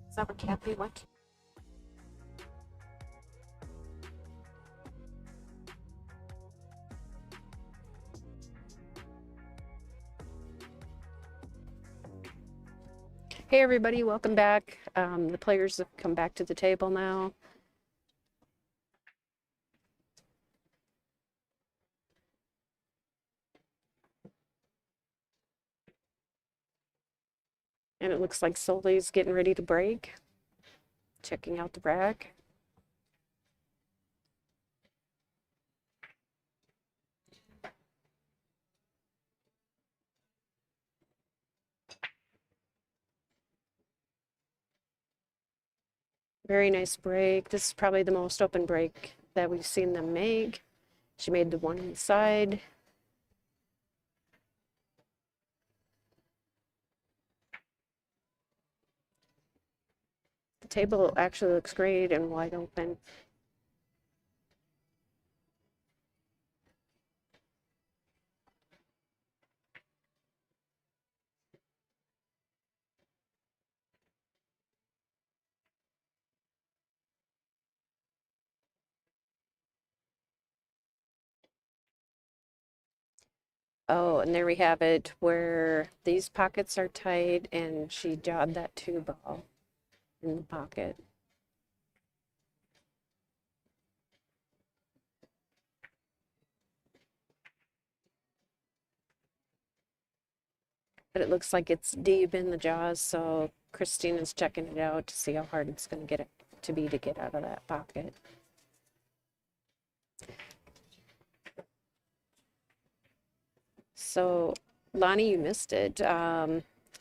Summer camp we went to. Hey everybody, welcome back. The players have come back to the table now. And it looks like Soledad's getting ready to break. Checking out the rack. Very nice break. This is probably the most open break that we've seen them make. She made the one inside. The table actually looks great and wide open. Oh, and there we have it where these pockets are tight and she jawed that 2-ball in the pocket. But it looks like it's deep in the jaws, so Kristina's checking it out to see how hard it's going to get it to be to get out of that pocket. So, Lonnie, you missed it.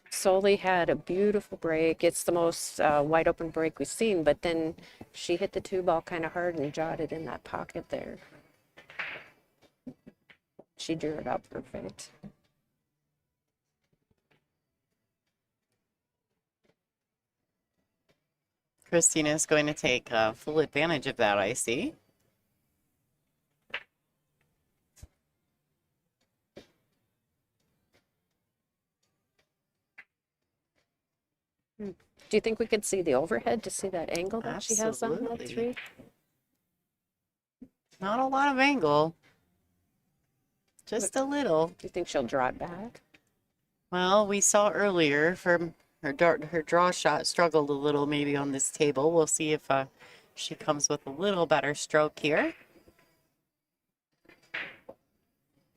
Soli had a beautiful break. It's the most wide open break we've seen, but then she hit the 2-ball kind of hard and jawed it in that pocket there. She drew it out perfect. Kristina is going to take full advantage of that, I see. Do you think we could see the overhead to see that angle that she has on that Absolutely. 3? Not a lot of angle, just a little. Do you think she'll draw it back? Well, we saw earlier from her draw shot struggled a little maybe on this table. We'll see if she comes with a little better stroke here.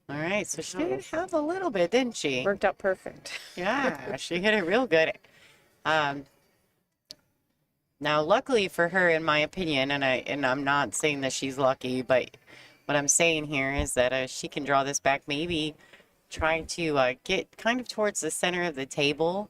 All right, so she did have a little bit, didn't she? Worked out perfect. Yeah, she hit it real good. Now, luckily for her, in my opinion, and I'm not saying that she's lucky, but what I'm saying here is that she can draw this back, maybe try to get kind of towards the center of the table,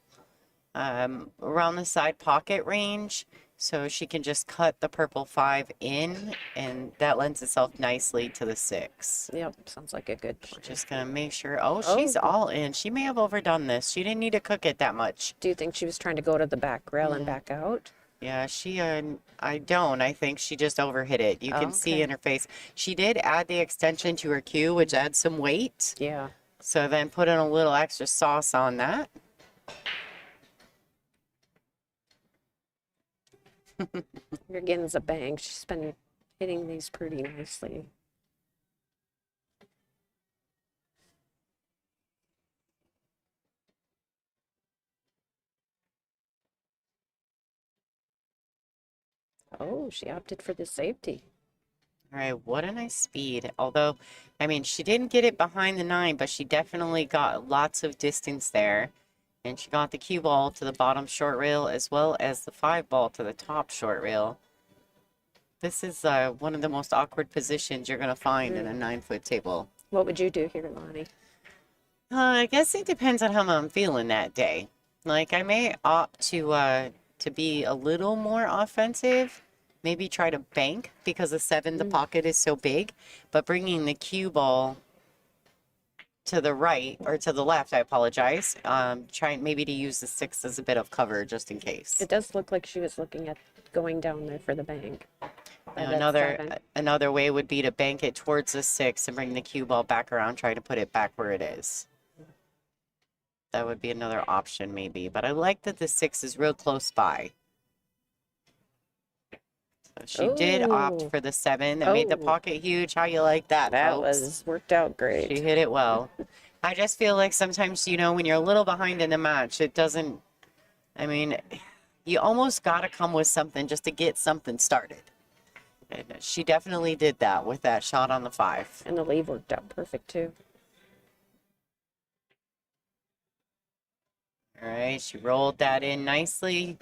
around the side pocket range, so she can just cut the purple 5 in, and that lends itself nicely to the 6. Yep, sounds like a good plan. Just gonna make sure. Oh, she's all in. She may have overdone this. She didn't need to cook it that much. Do you think she was trying to go to the back rail and back out? Yeah, she, I don't. I think she just overhit it. You can see Okay. in her face. She did add the extension to her cue, which adds some weight. Yeah. So then put in a little extra sauce on that. You're getting a bang. She's been hitting these pretty nicely. Oh, she opted for the safety. All right, what a nice speed. Although, I mean, she didn't get it behind the 9, but she definitely got lots of distance there. And she got the cue ball to the bottom short rail as well as the 5 ball to the top short rail. This is one of the most awkward positions you're going to find in a 9-foot table. What would you do here, Lonnie? I guess it depends on how I'm feeling that day. Like, I may opt to be a little more offensive, maybe try to bank because the 7, the pocket is so big, but bringing the cue ball to the right, or to the left, I apologize, trying maybe to use the 6 as a bit of cover just in case. It does look like she was looking at going down there for the bank. And another way would be to bank it towards the 6 and bring the cue ball back around, try to put it back where it is. That would be another option maybe, but I like that the 6 is real close by. So she did opt Ooh. for the 7. That made the Oh. pocket huge. How you like that, That folks? was worked out She great. hit it well. I just feel like sometimes, you know, when you're a little behind in the match, it doesn't, I mean, you almost got to come with something just to get something started. And she definitely did that with that shot on the 5. And the leave worked out perfect too. All right, she rolled that in nicely.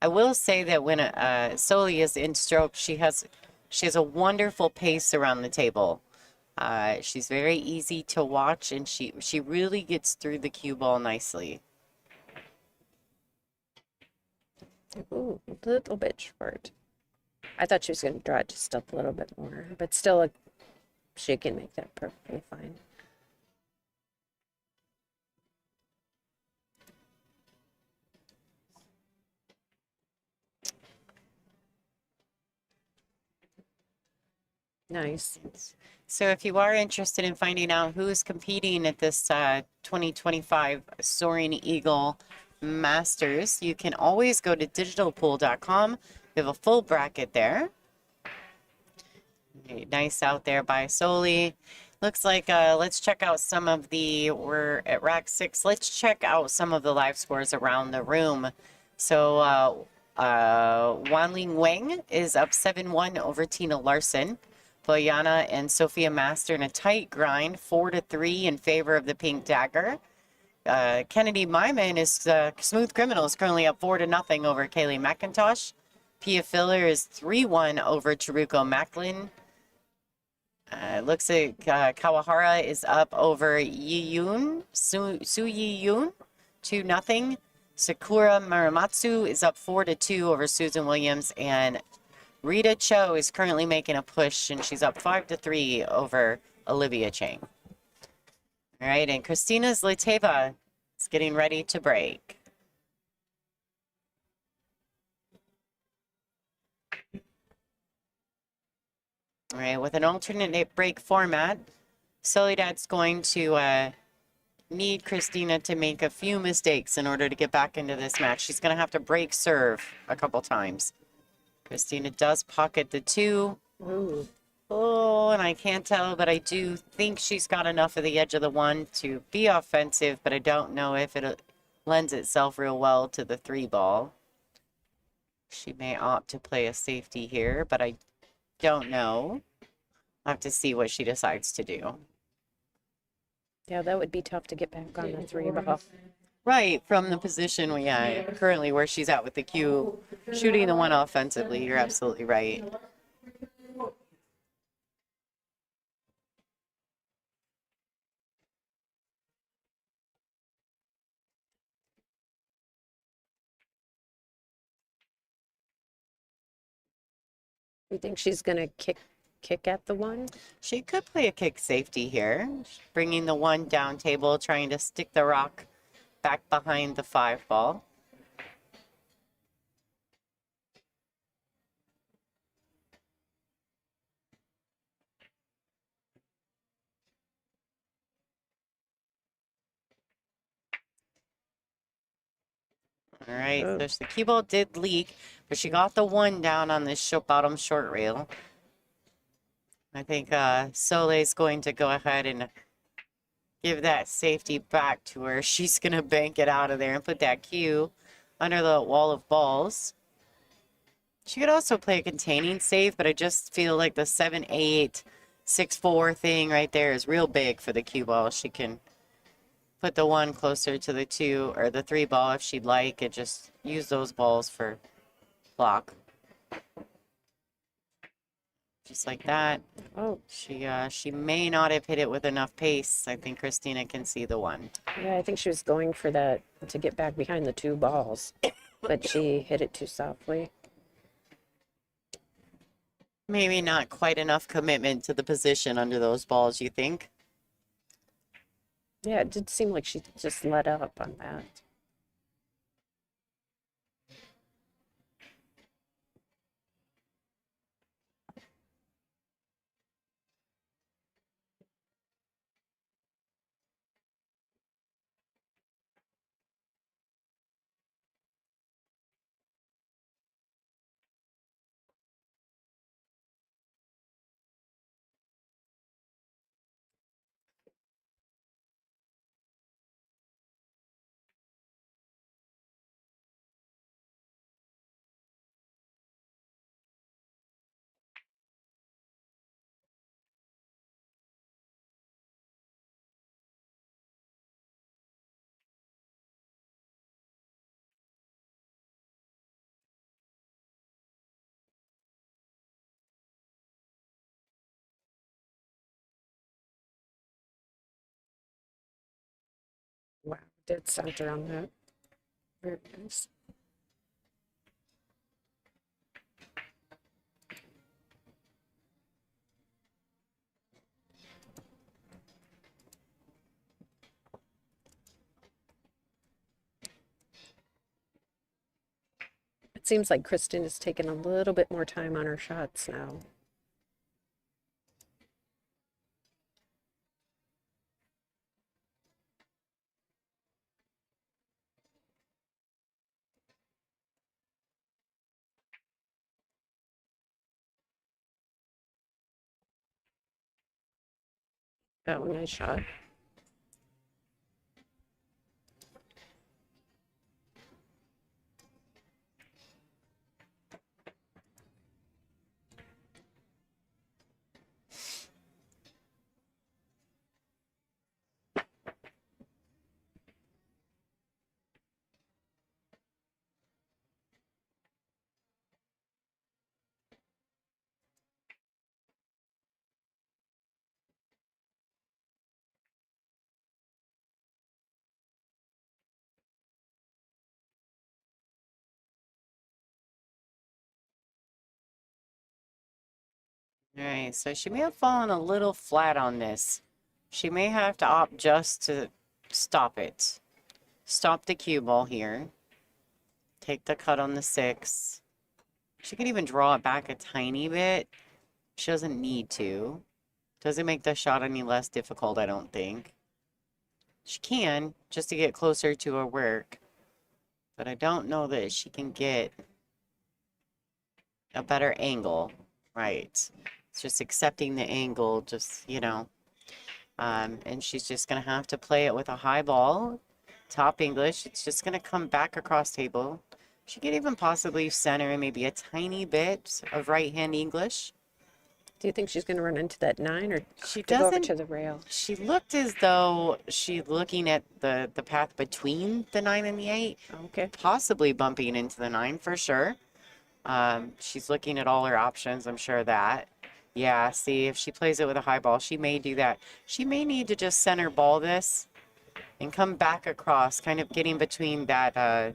I will say that when Soli is in stroke, she has a wonderful pace around the table. She's very easy to watch, and she really gets through the cue ball nicely. Ooh, a little bit short. I thought she was going to draw it just up a little bit more, but still, she can make that perfectly fine. Nice. So if you are interested in finding out who's competing at this 2025 Soaring Eagle Masters, you can always go to digitalpool.com. We have a full bracket there. Okay, nice out there by Soli. Looks like, let's check out some of we're at rack 6. Let's check out some of the live scores around the room. So Wanling Wang is up 7-1 over Tina Larson. Boyana and Sophia Master in a tight grind, 4-3 in favor of the Pink Dagger. Kennedy Myman is Smooth Criminal is currently up 4-0 over Kaylee McIntosh. Pia Filler is 3-1 over Chiruko Macklin. Looks like Kawahara is up over Yiyun, Su Yiyun, 2-0. Sakura Muramatsu is up 4-2 over Susan Williams, and Rita Cho is currently making a push, and she's up 5-3 over Olivia Chang. All right, and Kristina Zlateva is getting ready to break. All right, with an alternate break format, Soledad's going to need Kristina to make a few mistakes in order to get back into this match. She's going to have to break serve a couple times. Kristina does pocket the 2. Ooh. Oh, and I can't tell, but I do think she's got enough of the edge of the 1 to be offensive, but I don't know if it lends itself real well to the 3 ball. She may opt to play a safety here, but I don't know. I'll have to see what she decides to do. Yeah, that would be tough to get back on the 3 ball. Right, from the position currently where she's at with the cue, shooting the 1 offensively, you're absolutely right. You think she's gonna kick at the 1? She could play a kick safety here, bringing the 1 down table, trying to stick the rock back behind the 5 ball. All right, Oh. so the cue ball did leak, but she got the 1 down on this bottom short rail. I think Soleil's going to go ahead and give that safety back to her. She's going to bank it out of there and put that cue under the wall of balls. She could also play a containing save, but I just feel like the 7-8, 6-4 thing right there is real big for the cue ball. She can put the 1 closer to the 2 or the 3 ball if she'd like and just use those balls for block. Just like that. Oh, She may not have hit it with enough pace. I think Kristina can see the 1. yeah, I think she was going for that to get back behind the 2 balls, but she hit it too softly. Maybe not quite enough commitment to the position under those balls, you think? Yeah, it did seem like she just let up on that. Wow, dead center on that. Very nice. It seems like Kristen is taking a little bit more time on her shots now. Oh, nice shot. All right, so she may have fallen a little flat on this. She may have to opt just to stop it. Stop the cue ball here. Take the cut on the 6. She could even draw it back a tiny bit. She doesn't need to. Doesn't make the shot any less difficult, I don't think. She can, just to get closer to her work. But I don't know that she can get a better angle. Right. It's just accepting the angle, just, you know. And she's just going to have to play it with a high ball. Top English. It's just going to come back across table. She could even possibly center maybe a tiny bit of right-hand English. Do you think she's going to run into that 9 or She go over doesn't. to the rail? She looked as though she's looking at the path between the 9 and the 8, Okay. possibly bumping into the 9 for sure. She's looking at all her options, I'm sure of that. Yeah, see, if she plays it with a high ball, she may do that. She may need to just center ball this and come back across, kind of getting between that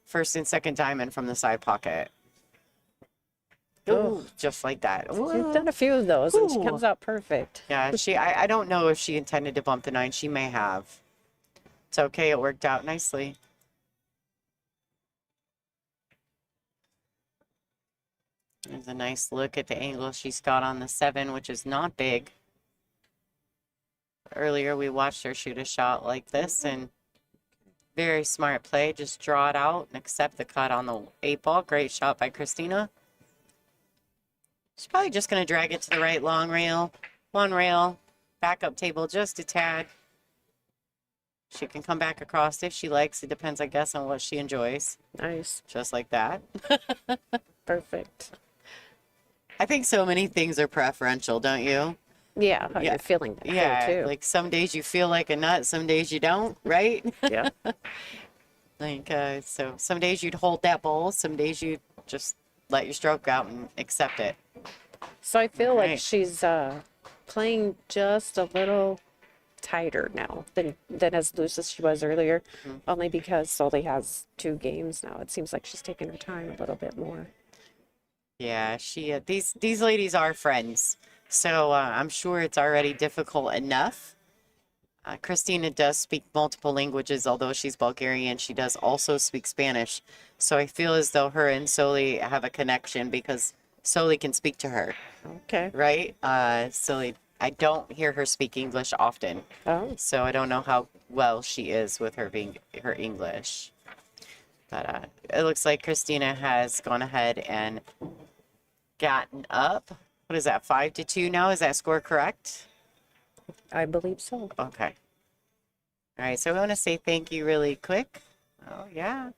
first and second diamond from the side pocket. Ooh, just like that. She's Ooh. done a few of those, and she Ooh. comes out perfect. Yeah, I don't know if she intended to bump the 9. She may have. It's okay. It worked out nicely. There's a nice look at the angle she's got on the 7, which is not big. Earlier, we watched her shoot a shot like this, and very smart play. Just draw it out and accept the cut on the 8 ball. Great shot by Kristina. She's probably just going to drag it to the right long rail. One rail, backup table just a tad. She can come back across if she likes. It depends, I guess, on what she enjoys. Nice. Just like that. Perfect. I think so many things are preferential, don't you? Yeah, how Yeah. you're feeling that Yeah, day, too. like some days you feel like a nut, some days you don't, right? Yeah. So some days you'd hold that bowl, some days you just let your stroke out and accept it. So I feel like Right. she's playing just a little tighter now than as loose as she was earlier, only because Soli has 2 games now. It seems like she's taking her time a little bit more. Yeah, these ladies are friends, so I'm sure it's already difficult enough. Kristina does speak multiple languages, although she's Bulgarian. She does also speak Spanish, so I feel as though her and Soli have a connection because Soli can speak to her, Okay. right? Soli, I don't hear her speak English often, Oh, so I don't know how well she is with her English. But it looks like Kristina has gone ahead and gotten up. What is that, 5-2 now? Is that score correct? I believe so. Okay. All right, so we want to say thank you really quick. Oh, yeah.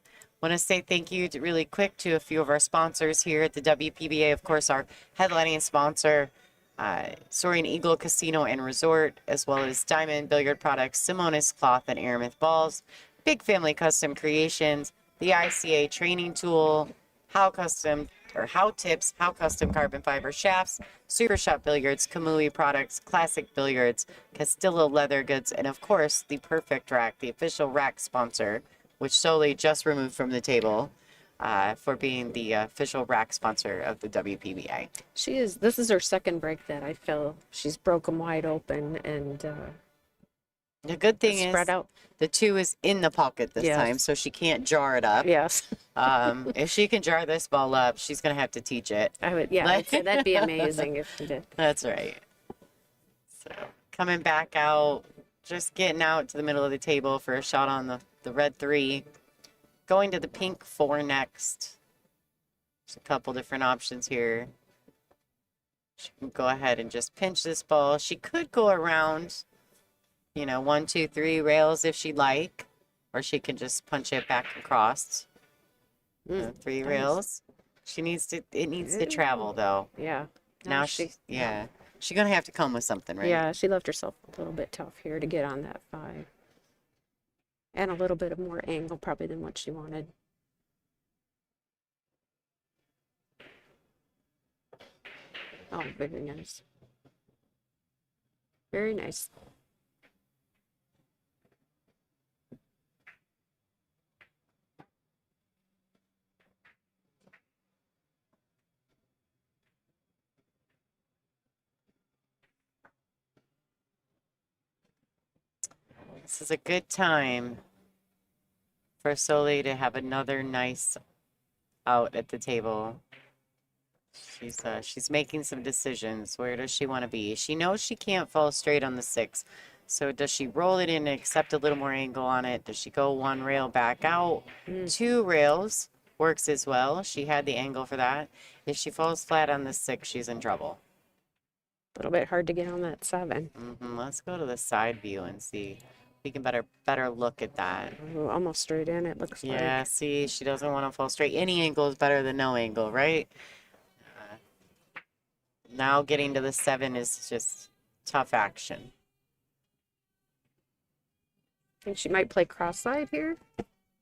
Want to say thank you really quick to a few of our sponsors here at the WPBA. Of course, our headlining sponsor, Soaring Eagle Casino and Resort, as well as Diamond Billiard Products, Simonis Cloth, and Aramith Balls, Big Family Custom Creations, the ICA Training Tool, How Custom Carbon Fiber Shafts, Super Shop Billiards, Kamui Products, Classic Billiards, Castillo Leather Goods, and of course, the Perfect Rack, the official rack sponsor, which Soli just removed from the table for being the official rack sponsor of the WPBA. She is. This is her second break that I feel she's broken wide open and The good thing is spread out. the 2 is in the pocket this Yes. time, so she can't jar it up. Yes, If she can jar this ball up, she's going to have to teach it. I would. Yeah, I'd say that'd be amazing if she did. That's right. So coming back out, just getting out to the middle of the table for a shot on the red 3. Going to the pink 4 next. There's a couple different options here. She can go ahead and just pinch this ball. She could go around, 1, 2, 3 rails if she'd like, or she can just punch it back across. 3 nice. rails. It needs to travel though. Yeah. Now she's gonna have to come with something, right? Yeah, she left herself a little bit tough here to get on that 5. And a little bit of more angle probably than what she wanted. Oh, very nice. Very nice. This is a good time for Soli to have another nice out at the table. She's making some decisions. Where does she want to be? She knows she can't fall straight on the 6, So does she roll it in and accept a little more angle on it? Does she go one rail back out? Two rails works as well. She had the angle for that. If she falls flat on the 6, she's in trouble. A little bit hard to get on that 7. Let's go to the side view and see. We can better look at that. Oh, almost straight in, it looks Yeah, like. see, she doesn't want to fall straight. Any angle is better than no angle, right? Now getting to the 7 is just tough action. Think she might play cross-side here?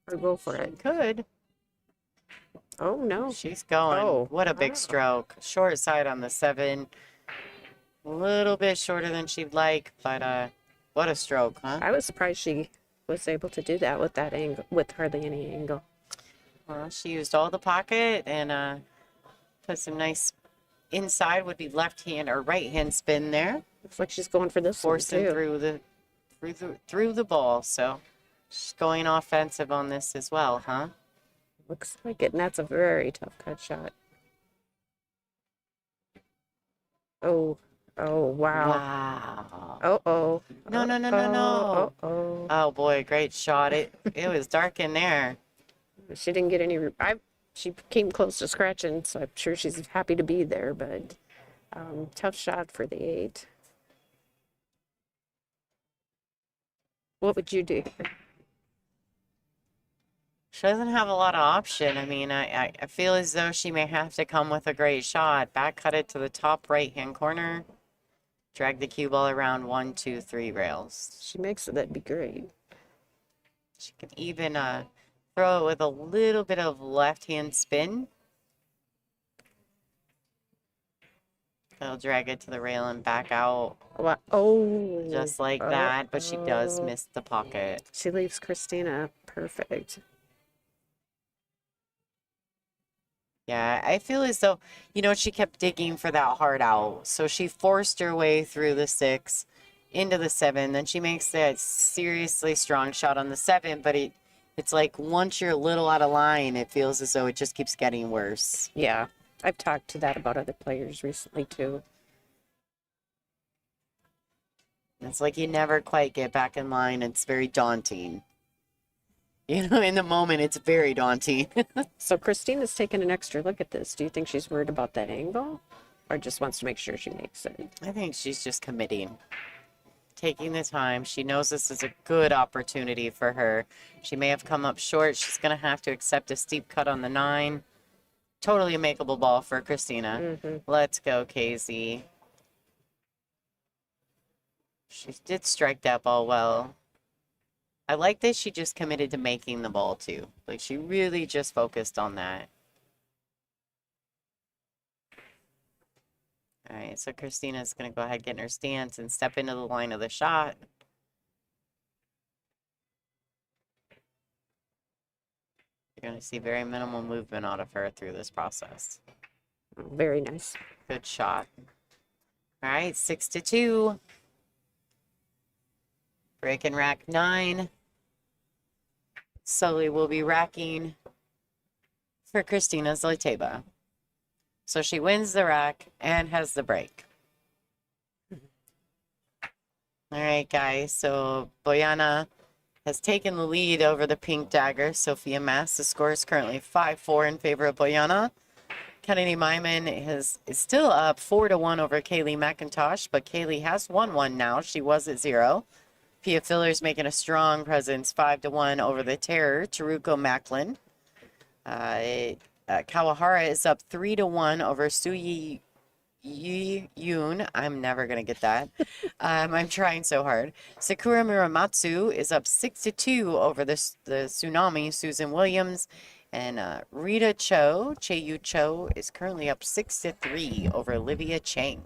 Or go for She it? could. Oh, no. She's going. Oh. What a big Oh. stroke. Short side on the 7. A little bit shorter than she'd like, but what a stroke, huh? I was surprised she was able to do that with that angle, with hardly any angle. Well, she used all the pocket and put some nice inside would be left hand or right hand spin there, Looks like she's going for this one, forcing too. through the ball. So she's going offensive on this as well, huh? Looks like it, and that's a very tough cut shot. Oh, oh, wow. Wow. Uh-oh. No, no, no, no, no. Uh-oh. Oh boy, great shot. It was dark in there. She didn't get any, she came close to scratching, so I'm sure she's happy to be there, but tough shot for the 8. What would you do? She doesn't have a lot of option. I mean, I feel as though she may have to come with a great shot. Back cut it to the top right-hand corner. Drag the cue ball around 1, 2, 3 rails. She makes it, that'd be great. She can even throw it with a little bit of left-hand spin. They'll drag it to the rail and back out. Wow. Oh. Just like that, but she does miss the pocket. She leaves Kristina perfect. Yeah, I feel as though, she kept digging for that hard out. So she forced her way through the 6 into the 7. Then she makes that seriously strong shot on the 7, but it's like once you're a little out of line, it feels as though it just keeps getting worse. Yeah, I've talked to that about other players recently, too. It's like you never quite get back in line. It's very daunting. In the moment, it's very daunting. So Kristina's taking an extra look at this. Do you think she's worried about that angle? Or just wants to make sure she makes it? I think she's just committing, taking the time. She knows this is a good opportunity for her. She may have come up short. She's going to have to accept a steep cut on the 9. Totally a makeable ball for Kristina. Let's go, KZ. She did strike that ball well. I like that she just committed to making the ball, too. Like, she really just focused on that. All right, so Kristina's going to go ahead, get in her stance, and step into the line of the shot. You're going to see very minimal movement out of her through this process. Very nice. Good shot. All right, 6-2. Break and rack 9. Sully will be racking for Kristina Zlateva. So she wins the rack and has the break. All right, guys. So Boyana has taken the lead over the pink dagger, Sophia Mass. The score is currently 5-4 in favor of Boyana. Kennedy Myman is still up 4-1 over Kaylee McIntosh, but Kaylee has won one now. She was at 0. Pia Filler's making a strong presence, 5-1 over the Terror, Taruko Macklin. Kawahara is up 3-1 over Suyi Yoon. I'm never going to get that. I'm trying so hard. Sakura Muramatsu is up 6-2 over the Tsunami, Susan Williams. And Rita Cho, Che-Yu Cho, is currently up 6-3 over Olivia Chang.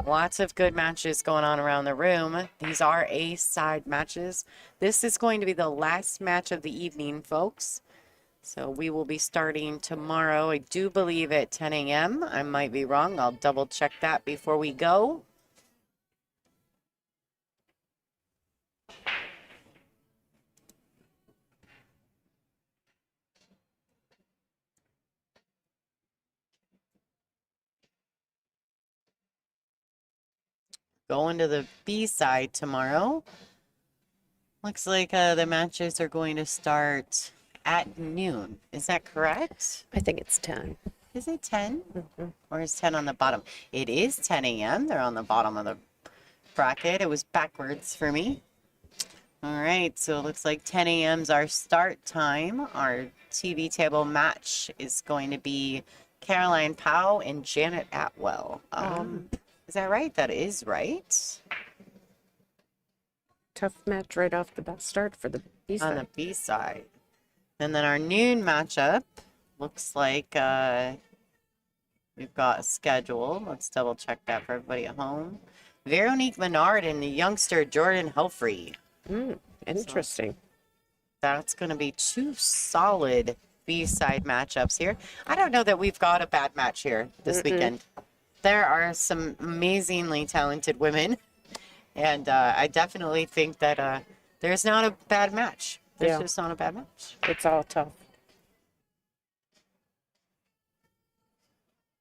Lots of good matches going on around the room. These are A-side matches. This is going to be the last match of the evening, folks. So we will be starting tomorrow, I do believe at 10 a.m. I might be wrong. I'll double check that before we go. going to the B side tomorrow. Looks like the matches are going to start at noon. Is that correct? I think it's 10. Is it 10? Or is 10 on the bottom? It is 10 a.m. They're on the bottom of the bracket. It was backwards for me. All right, so it looks like 10 a.m. is our start time. Our TV table match is going to be Caroline Powell and Janet Atwell. Is that right? That is right. Tough match right off the bat start for the B On the side. B side. And then our noon matchup looks like we've got a schedule. Let's double check that for everybody at home. Veronique Menard and the youngster Jordan Helfrey. Interesting. That's going to be two solid B-side matchups here. I don't know that we've got a bad match here this weekend. There are some amazingly talented women, and I definitely think that there's not a bad match. There's just not a bad match. It's all tough.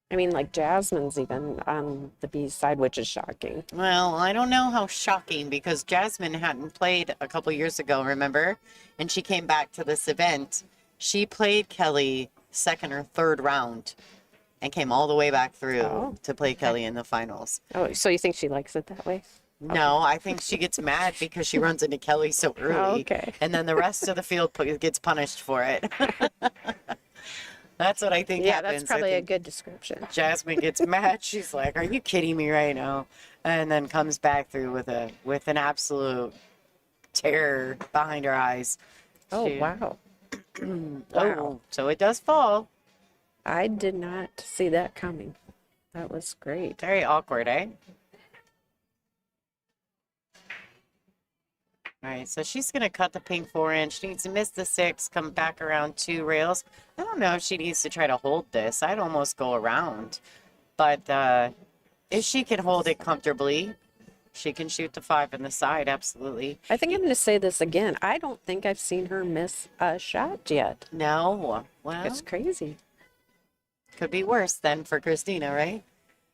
I mean, like Jasmine's even on the B side, which is shocking. Well, I don't know how shocking, because Jasmine hadn't played a couple years ago, remember? And she came back to this event. She played Kelly second or third round and came all the way back through to play Kelly in the finals. Oh, so you think she likes it that way? No, I think she gets mad because she runs into Kelly so early. Okay. And then the rest of the field gets punished for it. That's what I think Yeah, happens. that's probably I a think good description. Jasmine gets mad. She's like, "Are you kidding me right now?" And then comes back through with an absolute terror behind her eyes. Oh, She- wow. Oh, so it does fall. I did not see that coming. That was great. Very awkward, eh? All right, so she's going to cut the pink 4-inch. She needs to miss the 6, come back around 2 rails. I don't know if she needs to try to hold this. I'd almost go around. But if she can hold it comfortably, she can shoot the 5 in the side, absolutely. I think I'm going to say this again. I don't think I've seen her miss a shot yet. No, well, It's crazy. could be worse than for Kristina, right?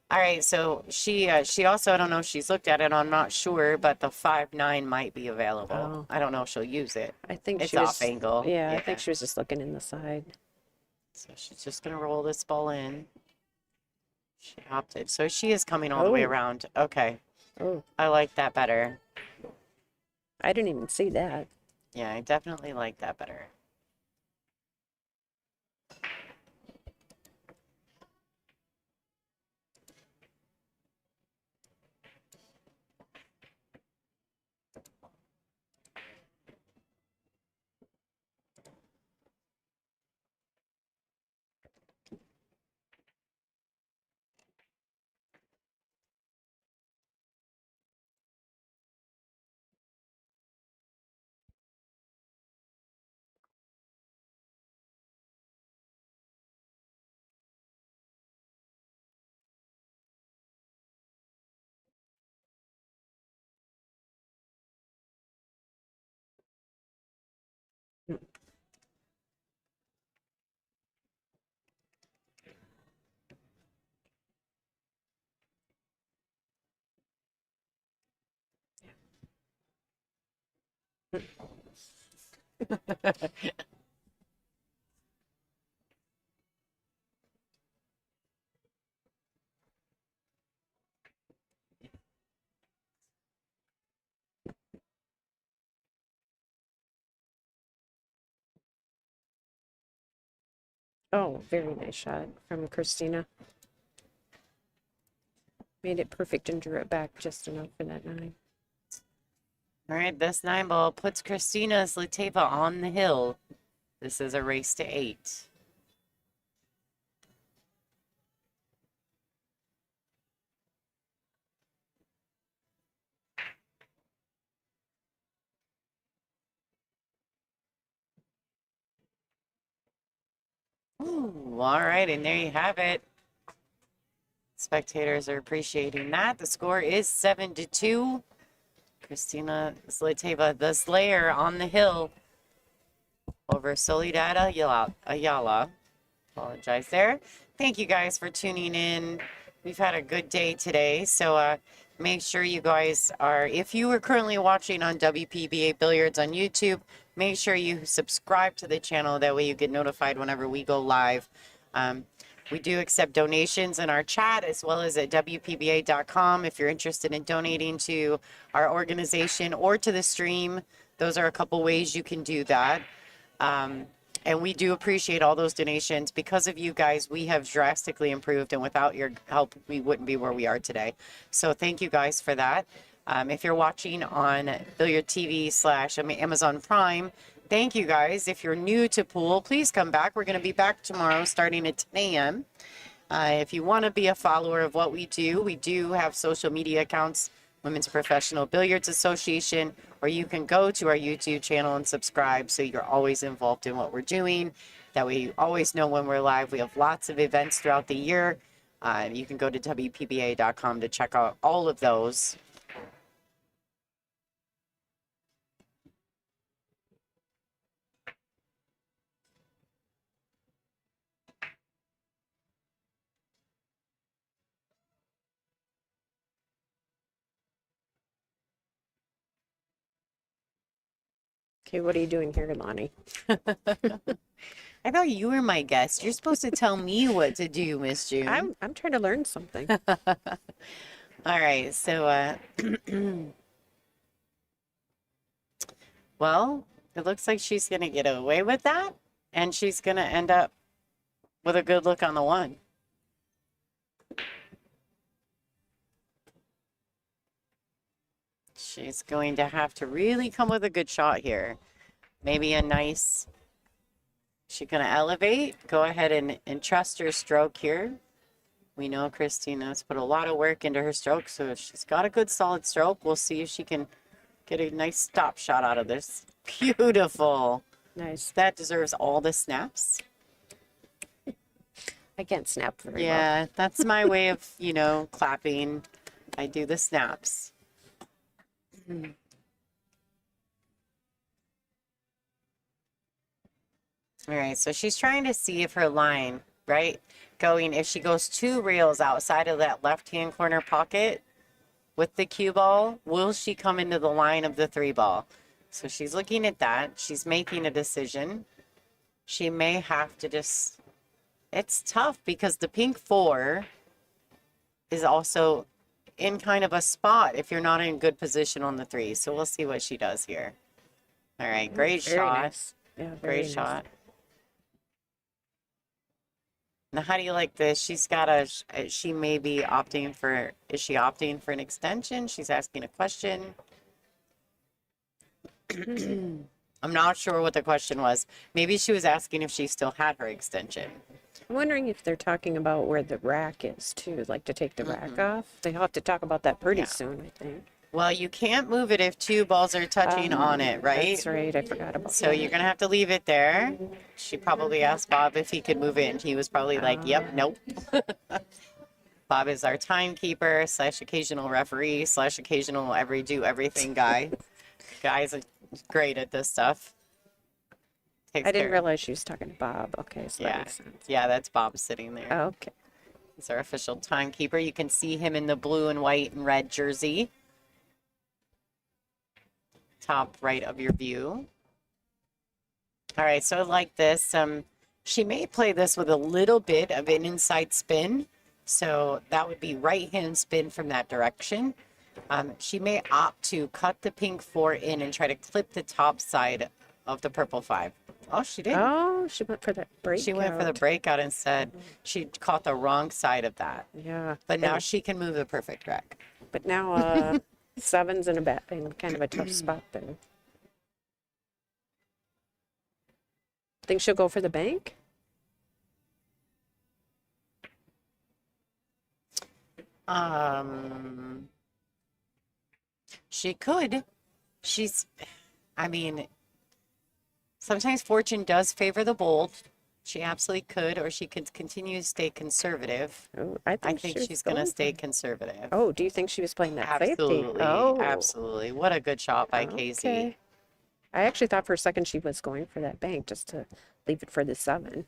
All right, so she also, I don't know if she's looked at it, I'm not sure, but the 5-9 might be available. Oh. I don't know if she'll use it. I think It's she was off angle. Yeah, I Yeah. think she was just looking in the side. So she's just going to roll this ball in. She opted. So she is coming all the way Oh. around. Okay. Oh, I like that better. I didn't even see that. Yeah, I definitely like that better. Oh, very nice shot from Kristina. Made it perfect and drew it back just enough for that 9. All right, this 9 ball puts Kristina Zlateva on the hill. This is a race to 8. Ooh, all right, and there you have it. Spectators are appreciating that. The score is 7-2. Kristina Zlateva, the Slayer, on the hill over Soledad Ayala. Apologize there. Thank you guys for tuning in. We've had a good day today. So make sure you guys are, if you are currently watching on WPBA Billiards on YouTube, make sure you subscribe to the channel. That way you get notified whenever we go live. We do accept donations in our chat as well as at WPBA.com. If you're interested in donating to our organization or to the stream, those are a couple ways you can do that. And we do appreciate all those donations. Because of you guys, we have drastically improved, and without your help, we wouldn't be where we are today. So thank you guys for that. If you're watching on Billiard TV / Amazon Prime, thank you guys. If you're new to pool, please come back. We're going to be back tomorrow starting at 10 a.m. If you want to be a follower of what we do have social media accounts, Women's Professional Billiards Association, or you can go to our YouTube channel and subscribe so you're always involved in what we're doing. That way you always know when we're live. We have lots of events throughout the year. You can go to WPBA.com to check out all of those. Okay, what are you doing here, Lonnie? I thought you were my guest. You're supposed to tell me what to do, Miss June. I'm trying to learn something. All right, so well, it looks like she's going to get away with that, and she's going to end up with a good look on the one. She's going to have to really come with a good shot here. Maybe a nice, she's going to elevate, go ahead and trust her stroke here. We know Kristina's put a lot of work into her stroke, so if she's got a good solid stroke, we'll see if she can get a nice stop shot out of this. Beautiful. Nice. That deserves all the snaps. I can't snap very well. Yeah, that's my way of, clapping. I do the snaps. All right, so she's trying to see if her line, right, if she goes 2 rails outside of that left-hand corner pocket with the cue ball, will she come into the line of the 3 ball? So she's looking at that. She's making a decision. She may have to just, it's tough because the pink 4 is also in kind of a spot if you're not in good position on the 3. So we'll see what she does here. All right, great Very shot. nice. Yeah, very Great nice. shot. Now, how do you like this? She may be opting for, is she opting for an extension? She's asking a question. I'm not sure what the question was. Maybe she was asking if she still had her extension. I'm wondering if they're talking about where the rack is too, like to take the rack off. They'll have to talk about that pretty soon, I think. Well, you can't move it if 2 balls are touching on it, right? That's right. I forgot about So that. you're going to have to leave it there. She probably asked Bob if he could move it, and he was probably like, yep, nope. Bob is our timekeeper / occasional referee / occasional everything guy. Guy's great at this stuff. I didn't realize she was talking to Bob. Okay, so that makes sense. Yeah, that's Bob sitting there. Oh, okay. He's our official timekeeper. You can see him in the blue and white and red jersey. Top right of your view. All right, so like this, she may play this with a little bit of an inside spin. So that would be right hand spin from that direction. She may opt to cut the pink 4 in and try to clip the top side of the purple 5. Oh, she did. Oh, she went for that breakout. She went for the breakout instead. She caught the wrong side of that. Yeah. But now she can move the perfect rack. But now 7's in kind of a tough spot there. Think she'll go for the bank? She could. Sometimes fortune does favor the bold. She absolutely could, or she could continue to stay conservative. Oh, I think she's going to stay conservative. Oh, do you think she was playing that Absolutely. safety? Oh, Absolutely. What a good shot by Casey. okay. I actually thought for a second she was going for that bank just to leave it for the 7.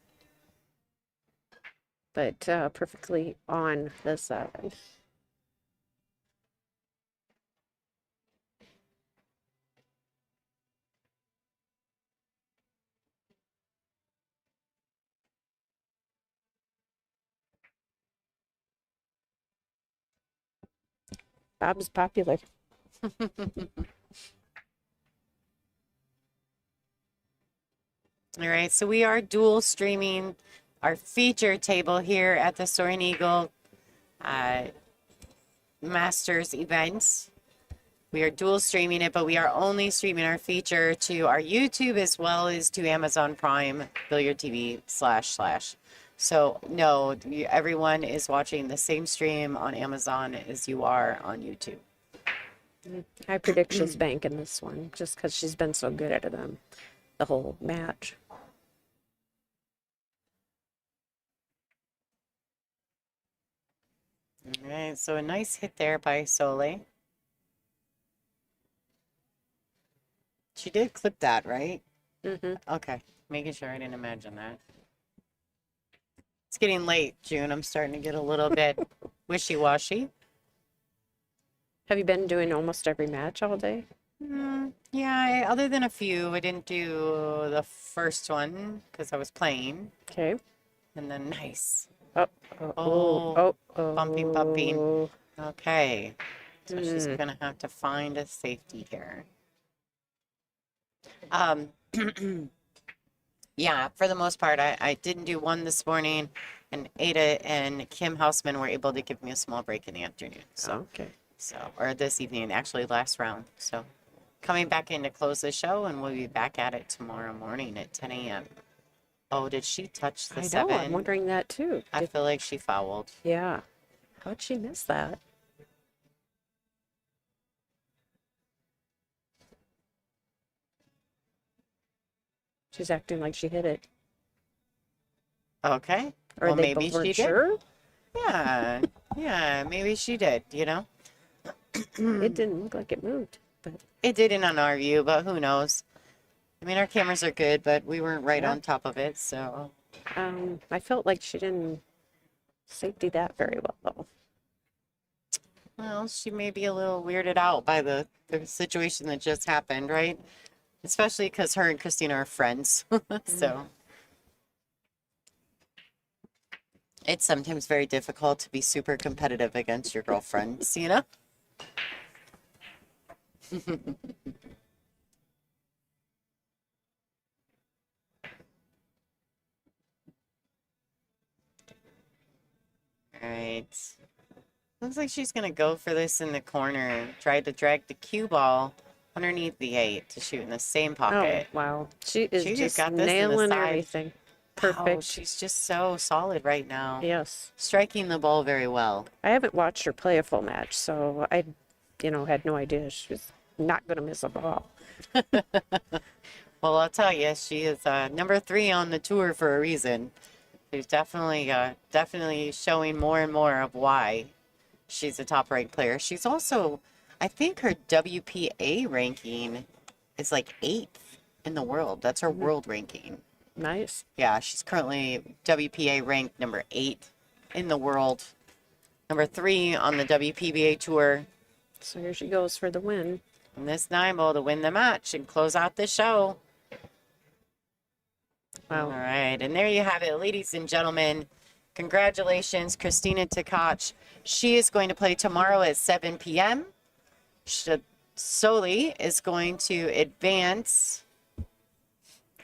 But perfectly on the 7. Bob's popular. All right, so we are dual streaming our feature table here at the Soaring Eagle Masters event. We are dual streaming it, but we are only streaming our feature to our YouTube as well as to Amazon Prime Billiard TV //. So no, everyone is watching the same stream on Amazon as you are on YouTube. I predict she's banking this one just because she's been so good at them the whole match. All right, so a nice hit there by Sole. She did clip that, right? Mm-hmm. Okay, making sure I didn't imagine that. It's getting late, June. I'm starting to get a little bit wishy-washy. Have you been doing almost every match all day? Yeah, other than a few, I didn't do the first one because I was playing. Okay. And then nice. Oh. Bumping. Okay. So she's gonna have to find a safety here. Yeah, for the most part, I didn't do one this morning, and Ada and Kim Hausman were able to give me a small break in the afternoon. So, Okay. or this evening, actually last round. So, coming back in to close the show, and we'll be back at it tomorrow morning at 10 a.m. Oh, did she touch the I know, 7? I'm wondering that too. I feel like she fouled. Yeah. How'd she miss that? She's acting like she hit it. Okay. Or Well, they maybe both weren't she did. sure? Yeah, maybe she did, you know? It didn't look like it moved, but It didn't on our view, but who knows? I mean, our cameras are good, but we weren't right Yeah. on top of it, so. I felt like she didn't safety that very well though. Well, she may be a little weirded out by the situation that just happened, right? Especially because her and Kristina are friends. So it's sometimes very difficult to be super competitive against your girlfriends, you know? All right. Looks like she's going to go for this in the corner. Tried to drag the cue ball underneath the 8 to shoot in the same pocket. Oh, wow. She is She just got this in the nailing side. everything. Oh, Perfect. she's just so solid right now. Yes. Striking the ball very well. I haven't watched her play a full match, so I, had no idea she was not going to miss a ball. Well, I'll tell you, she is number 3 on the tour for a reason. She's definitely showing more and more of why she's a top-ranked player. She's also, I think her WPA ranking is like 8th in the world. That's her world ranking. Nice. Yeah, she's currently WPA ranked number 8 in the world, number 3 on the WPBA tour. So here she goes for the win. And this 9 ball to win the match and close out the show. Wow. All right, and there you have it, ladies and gentlemen. Congratulations, Kristina Tkach. She is going to play tomorrow at 7 p.m. Soli is going to advance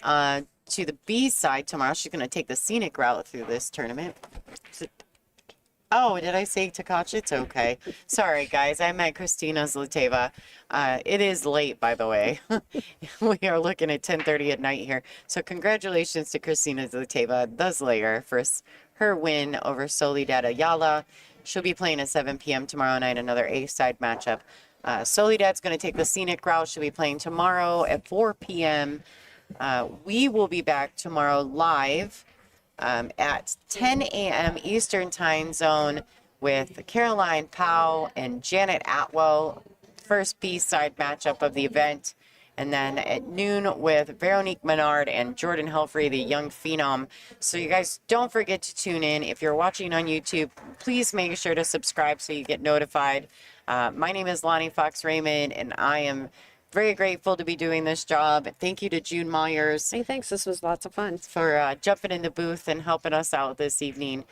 to the B side tomorrow. She's going to take the scenic route through this tournament. Oh, did I say Tkach? It's okay. Sorry, guys. I meant Kristina Zlateva. It is late, by the way. We are looking at 10:30 at night here. So congratulations to Kristina Zlateva, the Slayer, for her win over Soledad Ayala. She'll be playing at 7 p.m. tomorrow night, another A-side matchup. Soledad's going to take the scenic route. She'll be playing tomorrow at 4 p.m. We will be back tomorrow live at 10 a.m. Eastern Time Zone with Caroline Powell and Janet Atwell, first B-side matchup of the event. And then at noon with Veronique Menard and Jordan Helfrey, the young phenom. So you guys don't forget to tune in. If you're watching on YouTube, please make sure to subscribe so you get notified. My name is Lonnie Fox Raymond, and I am very grateful to be doing this job. Thank you to June Myers Hey, thanks. This was lots of fun. for jumping in the booth and helping us out this evening.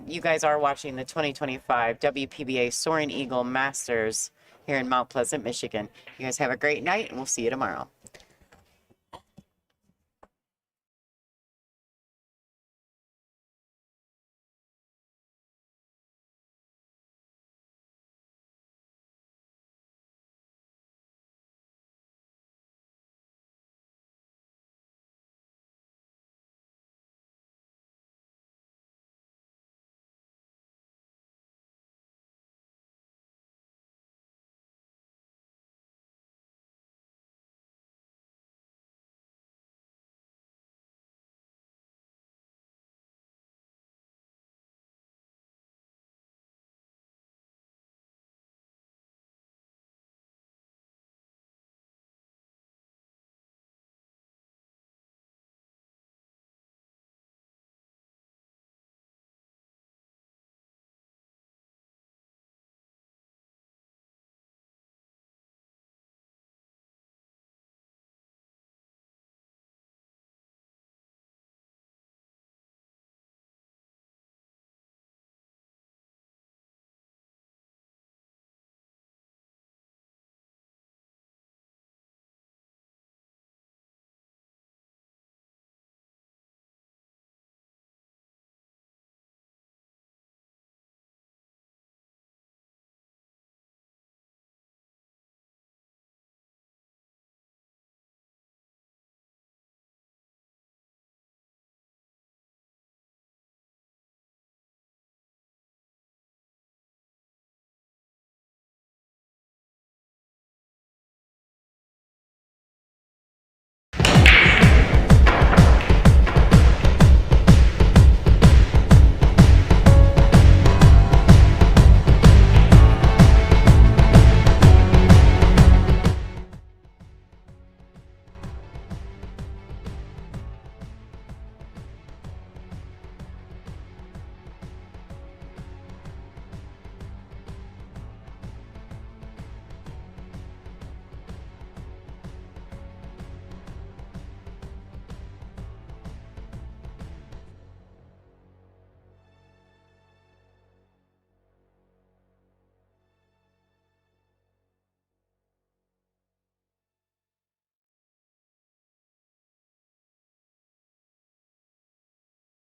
You guys are watching the 2025 WPBA Soaring Eagle Masters here in Mount Pleasant, Michigan. You guys have a great night, and we'll see you tomorrow.